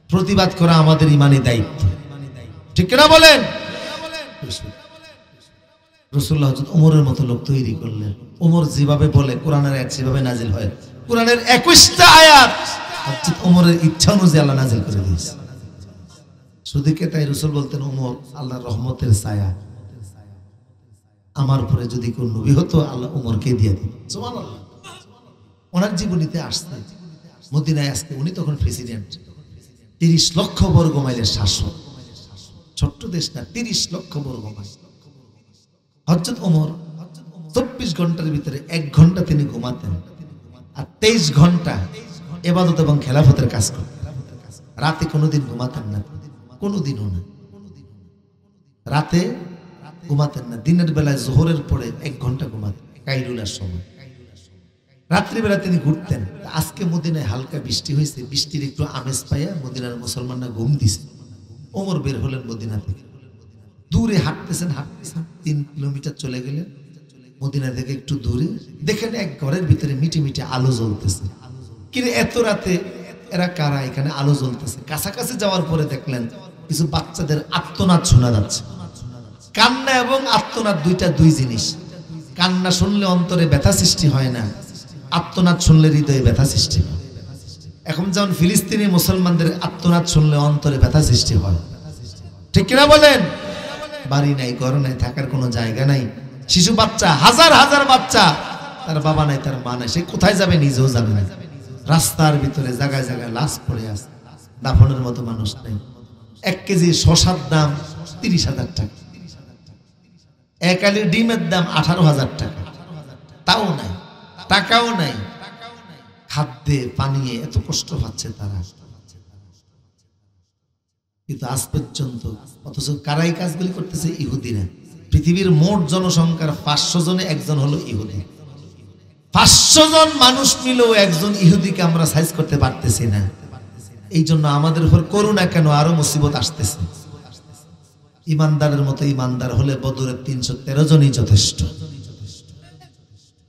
প্রতিবাদ করা আমাদের ইমানি দায়িত্ব, ঠিক কিনা বলেন? রাসূলুল্লাহ হযরত ওমরের মতো লোক তৈরি করলেন। ওমর যেভাবে বলে কোরআনের আয়াত সেভাবে নাজিল হয়। কোরআনের 21টা আয়াত হযরত ওমরের ইচ্ছা অনুযায়ী আল্লাহ নাজিল করে দিয়েছে। শুধু কে তাই রাসূল বলতেন, ওমর আল্লাহর রহমতের ছায়া, আমার উপরে যদি কোন নবী হতো আল্লাহ ওমরকে দিয়ে দিত। সুবহানাল্লাহ। ওনার জীবনীতে আসছে মদিনায় আজকে, উনি তখন প্রেসিডেন্ট, 30 লক্ষ বর্গ মাইলের শাসক, ছোট্ট দেশ না, 30 লক্ষ বর্গ মাইল। হযরত ওমর 24 ঘন্টার ভিতরে 1 ঘন্টা তিনি ঘুমাতেন, আর 23 ঘন্টা ইবাদত এবং খেলাফতের কাজ করতেন। রাতে কোনোদিন ঘুমাতেন না, কোনোদিনও না। রাতে ঘুমাতেন না, দিনের বেলায় জোহরের পরে 1 ঘন্টা ঘুমাতেন কাইলুলার সময়। রাত্রিবেলা তিনি ঘুরতেন। আজকে মদিনায় হালকা বৃষ্টি হয়েছে, বৃষ্টির একটু আমেজ পাইয়া মদিনার মুসলমানরা ঘুম দিছে। ওমর বের হলেন মদিনা থেকে, দূরে হাঁটতেছেন 3 কিলোমিটার চলে গেলেন। মদিনা থেকে একটু দূরে দেখেন এক ঘরের ভিতরে মিটি মিটি আলো জ্বলতেছে। কিন্তু এত রাতে এরা কারা, এখানে আলো জ্বলতেছে? কাছাকাছি যাওয়ার পরে দেখলেন কিছু বাচ্চাদের আর্তনাদ শোনা যাচ্ছে। কান্না এবং আর্তনাদ দুই জিনিস। কান্না শুনলে অন্তরে ব্যথা সৃষ্টি হয় না, আর্তনাদ শুনলে হৃদয়ে ব্যথা সৃষ্টি হয়। এখন যেমন ফিলিস্তিনি মুসলমানদের আর্তনাদ শুনলে অন্তরে ব্যথা সৃষ্টি হয়, ঠিক কিনা বলেন? বাড়ি নাই, ঘর নাই, থাকার কোনো জায়গা নাই, শিশু বাচ্চা, হাজার হাজার বাচ্চা, তার বাবা নাই, তার মা নাই, সে কোথায় যাবে নিজেও যাবে না। রাস্তার ভিতরে জায়গায় জায়গায় লাশ পড়ে আছে, দাফনের মতো মানুষ নেই। 1 কেজি শসার দাম 30,000 টাকা, 1 আলি ডিমের দাম 18,000 টাকা, তাও নাই, টাকাও নাই, খাদ্যে পানিয়ে এত কষ্ট পাচ্ছে তারা। কিন্তু আজ পর্যন্ত, অথচ কারাই কাজগুলি করতেছে? ইহুদিরা। পৃথিবীর মোট জনসংখ্যার 500 জনে একজন হলো ইহুদি। 500 জন মানুষ মিলেও একজন ইহুদিকে আমরা সাইজ করতে পারতেছি না। এই জন্য আমাদের উপর করুণা কেন, আরো মুসিবত আসতেছে। ইমানদারের মতো ইমানদার হলে বদরের 313 জনই যথেষ্ট।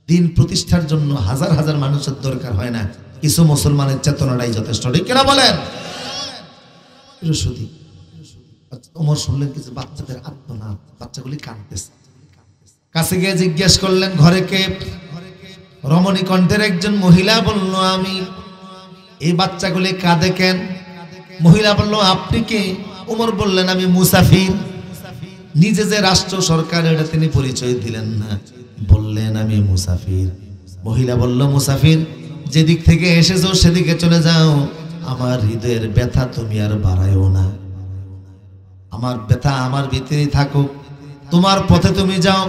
দিন প্রতিষ্ঠার জন্য হাজার হাজার মানুষের দরকার হয় না, কিছু মুসলমানের চেতনাটাই যথেষ্ট, ঠিক কিনা বলেন? ওমর শুনলেন কিছু বাচ্চাদের আর্তনাদ, বাচ্চাগুলি কাঁদতেছে। কাছে গিয়ে জিজ্ঞেস করলেন, ঘরে কে? রমণী কণ্ঠের একজন মহিলা বলল, আমি। এই বাচ্চাগুলি কাঁদে কেন? মহিলা বলল, আপনি কে? ওমর বললেন, আমি মুসাফির। নিজে যে রাষ্ট্র সরকার এটা তিনি পরিচয় দিলেন না, বললেন আমি মুসাফির। মহিলা বলল, মুসাফির, যেদিক থেকে এসেছো সেদিকে চলে যাও, আমার হৃদয়ের ব্যথা তুমি আর বাড়ায়ও না। আমার ব্যথা আমার ভিতরেই থাকুক, তোমার পথে তুমি যাও।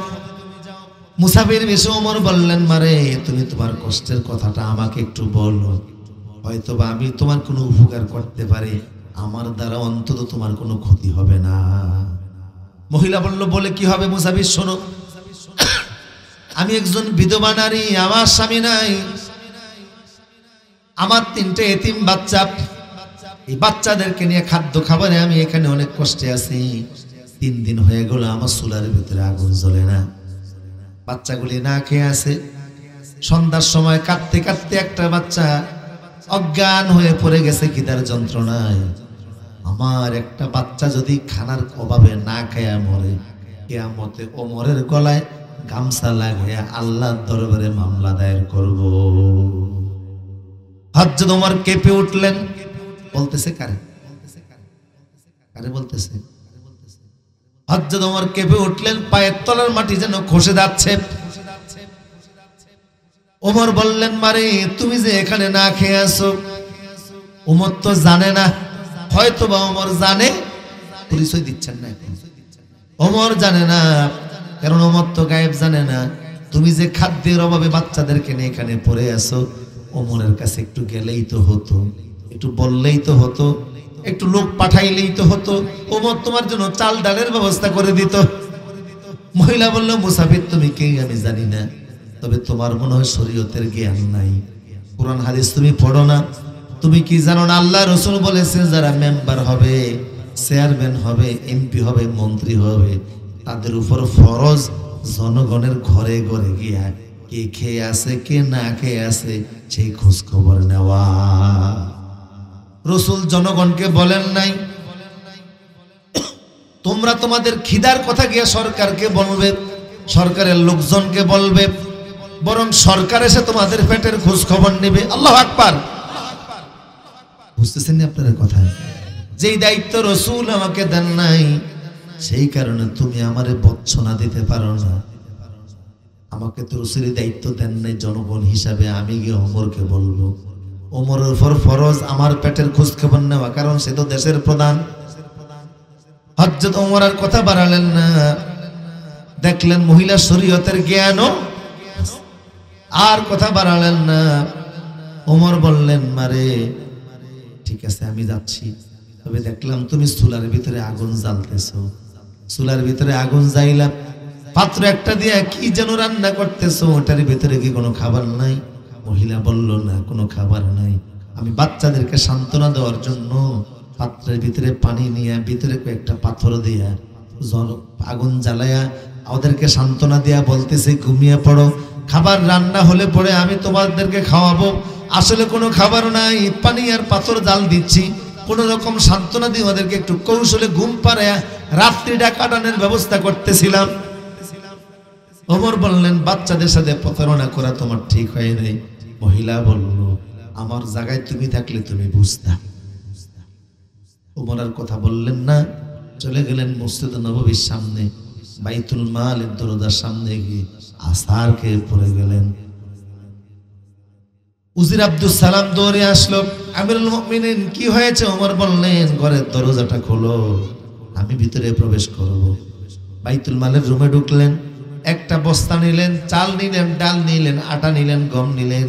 মুসাফির বেশি ওমর বললেন, মারে তুমি তোমার কষ্টের কথাটা আমাকে একটু বলো, হয়তোবা আমি তোমার কোনো উপকার করতে পারি, আমার দ্বারা অন্তত তোমার কোনো ক্ষতি হবে না। মহিলা বলল, বলে কি হবে মুসাফির? শোনো, আমি একজন বিধবা নারী, আমার স্বামী নাই, আমার 3টে এতিম বাচ্চা। এই বাচ্চাদেরকে নিয়ে খাদ্য খাবারে আমি এখানে অনেক কষ্টে আছি। 3 দিন হয়ে গেল আমার চুলার ভিতরে আগুন জ্বলে না, বাচ্চাগুলি না খেয়ে আছে। সন্ধ্যার সময় কাঁদতে কাঁদতে একটা বাচ্চা অজ্ঞান হয়ে পড়ে গেছে খিদার যন্ত্রণায়। আমার একটা বাচ্চা যদি খানার অভাবে না খেয়ে মরে, কিয়ামতে ওমরের গলায় গামছা লাগিয়ে আল্লাহর দরবারে মামলা দায়ের করব। হযরত ওমর কেঁপে উঠলেন, বলতেছে কারে কারে বলতেছে? হযরত ওমর কেঁপে উঠলেন, পায়ের তলার মাটি যেন খসে যাচ্ছে। ওমর বললেন, মারে তুমি যে এখানে না খেয়ে আসো। ওমর তো জানে না, হয়তোবা ওমর জানে, পরিচয় দিচ্ছেন না এখন। ওমর জানে না, কারণ ওমর তো গায়েব জানে না। তুমি যে খাদ্যের অভাবে বাচ্চাদেরকে নিয়ে এখানে পড়ে আসো, ওমরের কাছে একটু গেলেই তো হতো, একটু বললেই তো হতো, একটু লোক পাঠাইলেই তো হতো, ওমর তোমার জন্য চাল ডালের ব্যবস্থা করে দিত। মহিলা বলল, মুসাফির তুমি কে আমি জানি না, তবে তোমার মনে হয় শরীয়তের জ্ঞান নাই, কোরআন হাদিস তুমি পড়ো না। তুমি কি জানো না, আল্লাহ রাসূল বলেছেন যারা মেম্বার হবে, চেয়ারম্যান হবে, এমপি হবে, মন্ত্রী হবে, তাদের উপর ফরজ জনগণের ঘরে ঘরে গিয়া কে খেয়ে আছে কে না খেয়ে আছে সেই খোঁজ খবর নেওয়া। রাসূল জনগণকে বলেন নাই তোমরা তোমাদের খিদার কথা গিয়ে সরকারকে বলবে, সরকারের লোকজনকে বলবে, বরং সরকার এসে তোমাদের পেটের খোঁজ খবর নেবে। আল্লাহু আকবার। বুঝতেছেন আপনার কথা? যেই দায়িত্ব রাসূল আমাকে দেন নাই, সেই কারণে তুমি আমারে বচ্চনা দিতে পারো না। আমাকে তো রাসূলের দায়িত্ব দেন নাই জনগণ হিসাবে, আমি গিয়ে ওমরকে বলবো। ওমরের উপর ফরজ আমার পেটের খোঁজ খবর নেওয়া, কারণ সে তো দেশের প্রধান। হযরত ওমর আর কথা বাড়ালেন না, দেখলেন মহিলা শরীয়তের জ্ঞানও, আর কথা বাড়ালেন না। ওমর বললেন, মারে ঠিক আছে আমি যাচ্ছি, তবে দেখলাম তুমি চুলার ভিতরে আগুন জ্বালতেছো, চুলার ভিতরে আগুন জ্বাইলা পাত্র একটা দিয়ে কি যেন রান্না করতেছো, ওটার ভিতরে কি কোনো খাবার নাই? মহিলা বলল, না কোনো খাবার নাই। আমি বাচ্চাদেরকে সান্ত্বনা দেওয়ার জন্য পাত্রের ভিতরে পানি নিয়ে ভিতরে কয়েকটা পাথর দিয়া আগুন জ্বালায়া ওদেরকে সান্ত্বনা দিয়া বলতেছে ঘুমিয়ে পড়ো, খাবার রান্না হলে পরে আমি তোমাদেরকে খাওয়াবো। আসলে কোনো খাবার নাই, পানি আর পাথর জাল দিচ্ছি, কোন রকম সান্ত্বনা দিয়ে ওদেরকে একটু কৌশলে ঘুম পাড়ায়া রাত্রিটা কাটানোর ব্যবস্থা করতেছিলাম। ওমর বললেন, বাচ্চাদের সাথে প্রতারণা করা তোমার ঠিক হয় নাই। মহিলা বলল, আমার জায়গায় তুমি থাকলে তুমি বুঝতা। ওমর আর কথা বললেন না, চলে গেলেন মসজিদ নববীর সামনে, বাইতুল মালের দরজার সামনে গিয়ে আসার খেয়ে পড়ে গেলেন। উজির আব্দুস সালাম দৌড়ে আসলো, আমিরুল মুমিনিন কি হয়েছে? ওমর বললেন, ঘরের দরজাটা খোলো, আমি ভিতরে প্রবেশ করব। বাইতুল মালের রুমে ঢুকলেন, একটা বস্তা নিলেন, চাল নিলেন, ডাল নিলেন, আটা নিলেন, গম নিলেন,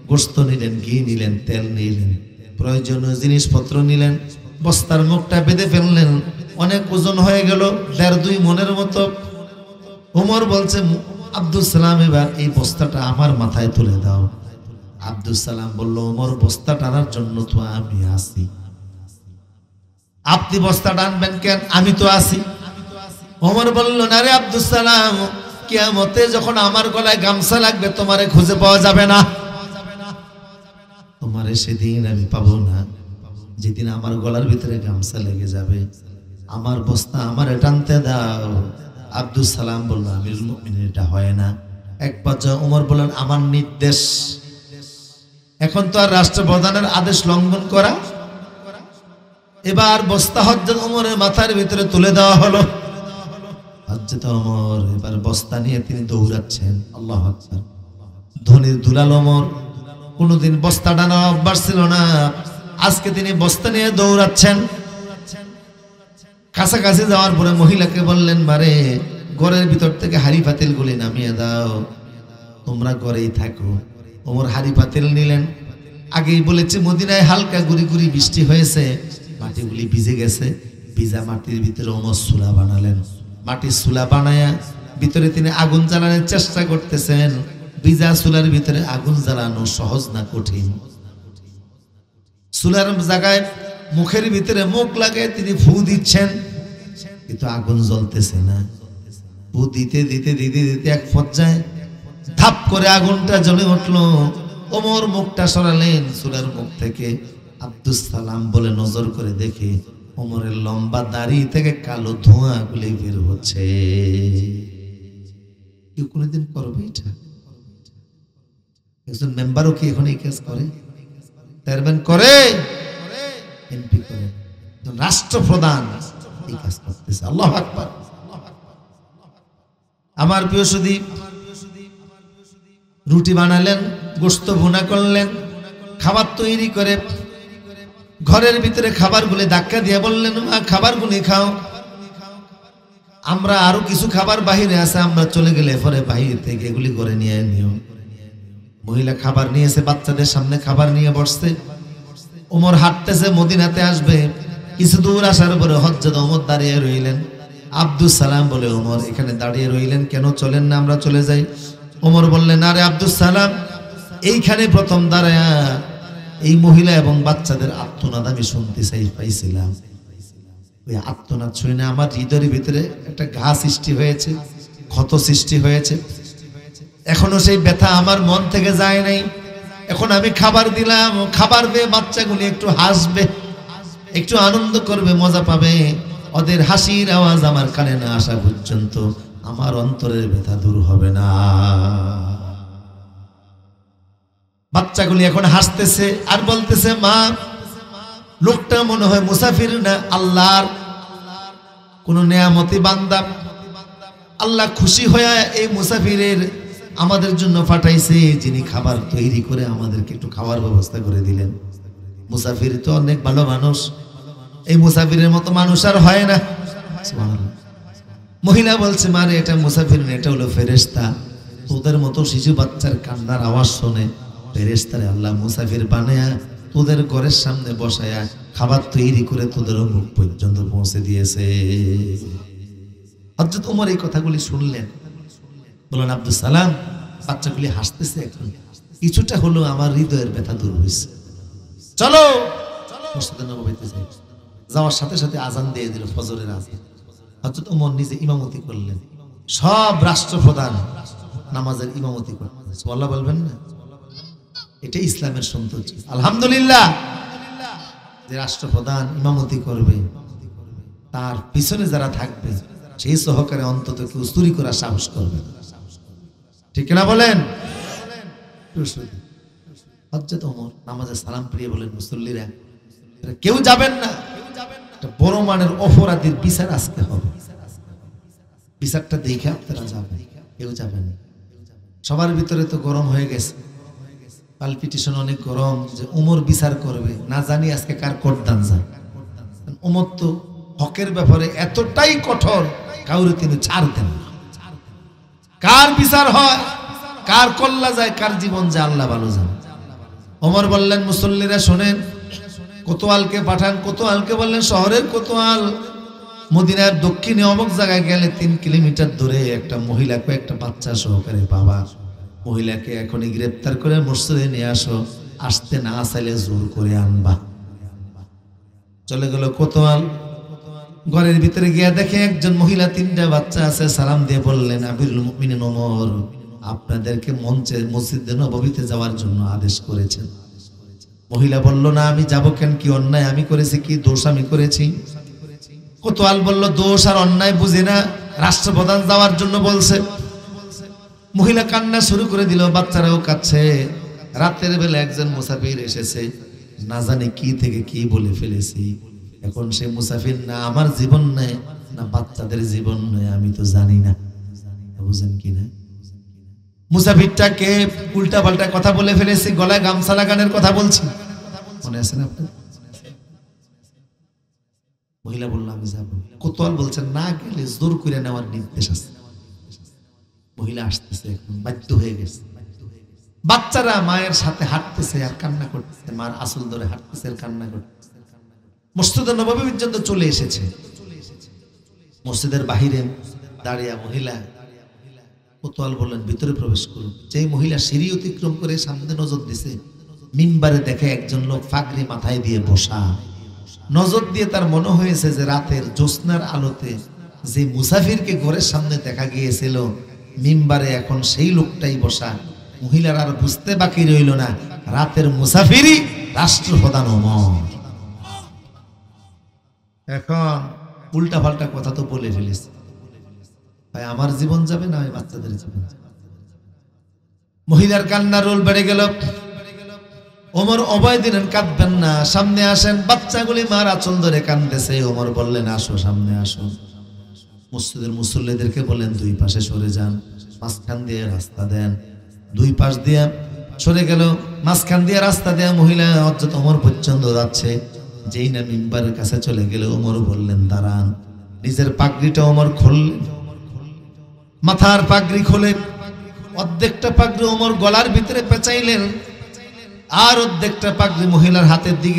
গোশত নিলেন, ঘি নিলেন, তেল নিলেন, প্রয়োজনীয় জিনিসপত্র নিলেন, বস্তার মুখটা বেঁধে ফেললেন। অনেক ওজন হয়ে গেল, 1.5-2 মনের মতো। ওমর বলছে, আব্দুস সালাম এবার এই বস্তাটা আমার মাথায় তুলে দাও। আব্দুস সালাম বলল, ওমর বস্তা টানার জন্য তো আমি আছি। আপনি বস্তা টানবেন কেন? আমি তো আছি। ওমর বলল, না রে আব্দুস সালাম, কিয়ামতে যখন আমার গলায় গামছা লাগবে তোমারে খুঁজে পাওয়া যাবে না। তোমারে সেদিন আমি পাবো না, যেদিন আমার গলার ভিতরে গামছা লেগে যাবে। আমার বস্তা আমারে টানতে দাও। আব্দুস সালাম বলল, আমিরুল মুমিনিন এটা হয় না। এক পর্যায়ে ওমর বললেন, আমার নির্দেশ, এখন তো আর রাষ্ট্রপ্রধানের আদেশ লঙ্ঘন করা। এবার বস্তা হযরত ওমরের মাথার ভিতরে তুলে দেওয়া হলো। হযরত ওমর এবার বস্তা নিয়ে তিনি দৌড়াচ্ছেন। আল্লাহু আকবার। ধনির দুলাল ওমর, কোনোদিন বস্তা টানা অভ্যাস ছিল না, আজকে তিনি বস্তা নিয়ে দৌড়াচ্ছেন। কাছাকাছি যাওয়ার পরে মহিলাকে বললেন, মারে ঘরের ভিতর থেকে হাড়ি পাতিল গুলি নামিয়ে দাও, তোমরা ঘরেই থাকো। ওমর হাড়ি পাতিল নিলেন। আগেই বলেছি মদিনায় হালকা গুড়ি গুড়ি বৃষ্টি হয়েছে, মাটিগুলি ভিজে গেছে। ভিজা মাটির ভিতরে ওমর চুলা বানালেন। মাটির চুলা বানায়া ভিতরে তিনি আগুন জ্বালানোর চেষ্টা করতেছেন। ভিজা চুলার ভিতরে আগুন জ্বালানো সহজ না কঠিন। চুলার জায়গায় মুখের ভিতরে মুখ লাগায় তিনি ফু দিচ্ছেন, কিন্তু আগুন জ্বলতেছে না। ফু দিতে দিতে দিতে দিতে এক পর্যায়ে ধাপ করে আগুনটা জ্বলে উঠলো। ওমর মুখটা সরালেন চুলার মুখ থেকে। আব্দুস সালাম বলে নজর করে দেখে ওমরের লম্বা দাড়ি থেকে কালো ধোঁয়া গুলি বের হচ্ছে। কেউ কোনোদিন করবে এটা? একজন মেম্বারও কি এখন এই কাজ করে? চেয়ারম্যান করে, এমপি করে, রাষ্ট্রপ্রধান এই কাজ করতেছে। আল্লাহু আকবার। আমার প্রিয় সুদী, রুটি বানালেন, গোশত ভুনা করলেন, খাবার তৈরি করে ঘরের ভিতরে খাবারগুলি ধাক্কা দিয়ে বললেন, মা খাবারগুলি খাও, আমরা আরো কিছু খাবার বাহিরে আছে, আমরা চলে গেলে পরে বাহির থেকে এগুলি করে নিয়ে নিও। মহিলা খাবার নিয়েছে, বাচ্চাদের সামনে খাবার নিয়ে বসছে। ওমর হাঁটতেছে, মদিনাতে আসবে। কিছু দূর আসার পরে হযরত ওমর দাঁড়িয়ে রইলেন। আব্দুস সালাম বলে, ওমর এখানে দাঁড়িয়ে রইলেন কেন, চলেন না আমরা চলে যাই। ওমর বললেন, আরে আব্দুস সালাম, এইখানে প্রথম দাঁড়ায়া এই মহিলা এবং বাচ্চাদের আত্মনাদ আমি শুনতে পাইছিলাম। ওই আত্মনাদ শুনে আমার হৃদয়ের ভিতরে একটা ঘা সৃষ্টি হয়েছে, ক্ষত সৃষ্টি হয়েছে। এখনো সেই ব্যথা আমার মন থেকে যায় নাই। এখন আমি খাবার দিলাম, খাবার দিয়ে বাচ্চাগুলি একটু হাসবে, একটু আনন্দ করবে, মজা পাবে। ওদের হাসির আওয়াজ আমার কানে না আসা পর্যন্ত আমার অন্তরের ব্যথা দূর হবে না। বাচ্চাগুলি এখন হাসতেছে আর বলতেছে, মা লোকটা মনে হয় মুসাফির না, আল্লাহর কোন নেয়ামতি বান্দা। আল্লাহ খুশি হয়ে এই মুসাফিরের আমাদের জন্য পাঠাইছে, যিনি খাবার তৈরি করে আমাদেরকে একটু খাওয়ার ব্যবস্থা করে দিলেন। মুসাফির তো অনেক ভালো মানুষ, এই মুসাফিরের মতো মানুষ আর হয় না। মহিলা বলছে, মারে এটা মুসাফির না, এটা হলো ফেরেশতা। তোদের মতো শিশু বাচ্চার কান্নার আওয়াজ শুনে ফেরেশতারে আল্লাহ মুসাফির বানায়া তোদের ঘরের সামনে বসায়া খাবার তৈরি করে তোদের মুখ পর্যন্ত পৌঁছে দিয়েছে। হযরত ওমর এই কথাগুলি শুনলেন, বললেন, আব্দুস সালাম, বাচ্চাগুলি হাসতেছে, এখন কিছুটা হলো আমার হৃদয়ের ব্যথা দূর হয়েছে, চলো মসজিদে নববীতে যাই। যাওয়ার সাথে সাথে আজান দিয়ে দিল, ফজরের আজান। হযরত ওমর নিজে ইমামতি করলেন, সব রাষ্ট্রপ্রধান নামাজের ইমামতি করলেন। সুবহানাল্লাহ বলবেন না? এটা ইসলামের সৌন্দর্য। আলহামদুলিল্লাহ, যে রাষ্ট্রপ্রধান ইমামতি করবে তার পিছনে যারা থাকবে সেই সহকারে অন্তত কেউ চুরি করার সাহস করবে, ঠিক না বলেন? হযরত ওমর নামাজে সালাম ফিরিয়ে বলেন, মুসল্লিরা কেউ যাবেন না, বড় মানের অপরাধীর বিচার আজকে হবে, বিচারটা দেখে আপনারা যাবেন, কেউ যাবেন না। সবার ভিতরে তো গরম হয়ে গেছে, পালপিটেশন অনেক গরম, যে ওমর বিচার করবে, না জানি আজকে কার করদান যায়। ওমর তো হকের ব্যাপারে এতটাই কঠোর, কাউরে তিনি ছাড় দেন না। কার বিচার হয়, কার কল্লা যায়, কার জীবন যায় আল্লাহ ভালো জানে। ওমর বললেন, মুসল্লিরা শোনেন, কোতোয়ালকে পাঠান। কোতোয়ালকে বললেন, শহরের কোতোয়াল, মদিনার দক্ষিণে অমুক জায়গায় গেলে 3 কিলোমিটার দূরে একটা মহিলা কয়েকটা বাচ্চা সহকারে পাবা। মহিলাকে এখনই গ্রেপ্তার করে মসজিদে নিয়ে আসো, আসতে না চাইলে জোর করে আনবা। চলে গেল কোতোয়াল। ঘরের ভিতরে গিয়া দেখে একজন মহিলা 3টা বাচ্চা আছে। সালাম দিয়ে বললেন, আমিরুল মুমিনিন ওমর আপনাদেরকে মসজিদে নববীতে যাওয়ার জন্য আদেশ করেছেন। মহিলা বলল, না আমি যাব কেন, কি অন্যায় আমি করেছি, কি দোষ আমি করেছি? কোতোয়াল বলল, দোষ আর অন্যায় বুঝি না, রাষ্ট্রপ্রধান যাওয়ার জন্য বলছে। মহিলা কান্না শুরু করে দিল, বাচ্চারাও কাঁদছে। রাতের বেলা একজন মুসাফির এসেছে, না জানি কি থেকে কি বলে ফেলেছি। এখন সে মুসাফির না আমার জীবন নেয়, না বাচ্চাদের জীবন নেয়, আমি তো জানি না। বুঝেন কি না? মুসাফিরটাকে উল্টা পাল্টা কথা বলে ফেলেছি, গলায় গামছা লাগানোর কথা বলছি, মনে আছে না আপনার? মহিলা বলল, আমি যাবো। কোতোয়াল বলছেন, না গেলে জোর করে নেওয়ার নির্দেশ আছে। মহিলা আসতেছে, এখন বাধ্য হয়ে গেছে। বাচ্চারা মায়ের সাথে হাঁটতেছে আর কান্না করতেছে, মার আসল ধরে হাঁটতেছে আর কান্না করতেছে। মসজিদে নববী পর্যন্ত চলে এসেছে। মসজিদের বাহিরে দাঁড়িয়ে মহিলা, কোতোয়াল বললেন, ভিতরে প্রবেশ করুন। যে মহিলা সিঁড়ি অতিক্রম করে সামনে নজর দিছে, মিম্বারে দেখে একজন লোক পাগড়ি মাথায় দিয়ে বসা। নজর দিয়ে তার মনে হয়েছে যে রাতের জ্যোৎস্নার আলোতে যে মুসাফিরকে ঘরের সামনে দেখা গিয়েছিল, মিম্বারে এখন সেই লোকটাই বসা। মহিলার আর বুঝতে বাকি রইল না, রাতের মুসাফিরই রাষ্ট্রপ্রধান ওমর। এখন উল্টা পাল্টা কথা তো বলে ফেলেছে, ভাই আমার জীবন যাবে না ওই বাচ্চাদের জীবন যাবে। মহিলার কান্নার রোল বেড়ে গেল। ওমর অভয় দিলেন, কাঁদবেন না, সামনে আসেন। বাচ্চাগুলি মার আঁচল ধরে কাঁদতেছে। ওমর বললেন, আসো, সামনে আসো। মসজিদের মুসল্লিদেরকে বলেন, দুই পাশে সরে যান, মাঝখান দিয়ে রাস্তা দেন। দুই পাশ দিয়ে সরে গেল, মাঝখান দিয়ে রাস্তা দেয়া মহিলা হযরত ওমর পর্যন্ত যাচ্ছে। যেই না মিম্বারের কাছে চলে গেল, ওমর বললেন, দাঁড়ান। নিজের পাগড়িটা ওমর খুললেন, মাথার পাগড়ি খুলে অর্ধেকটা পাগড়ি ওমর গলার ভিতরে পেঁচাইলেন, আর অর্ধেকটা পাগড়ি মহিলার হাতের দিকে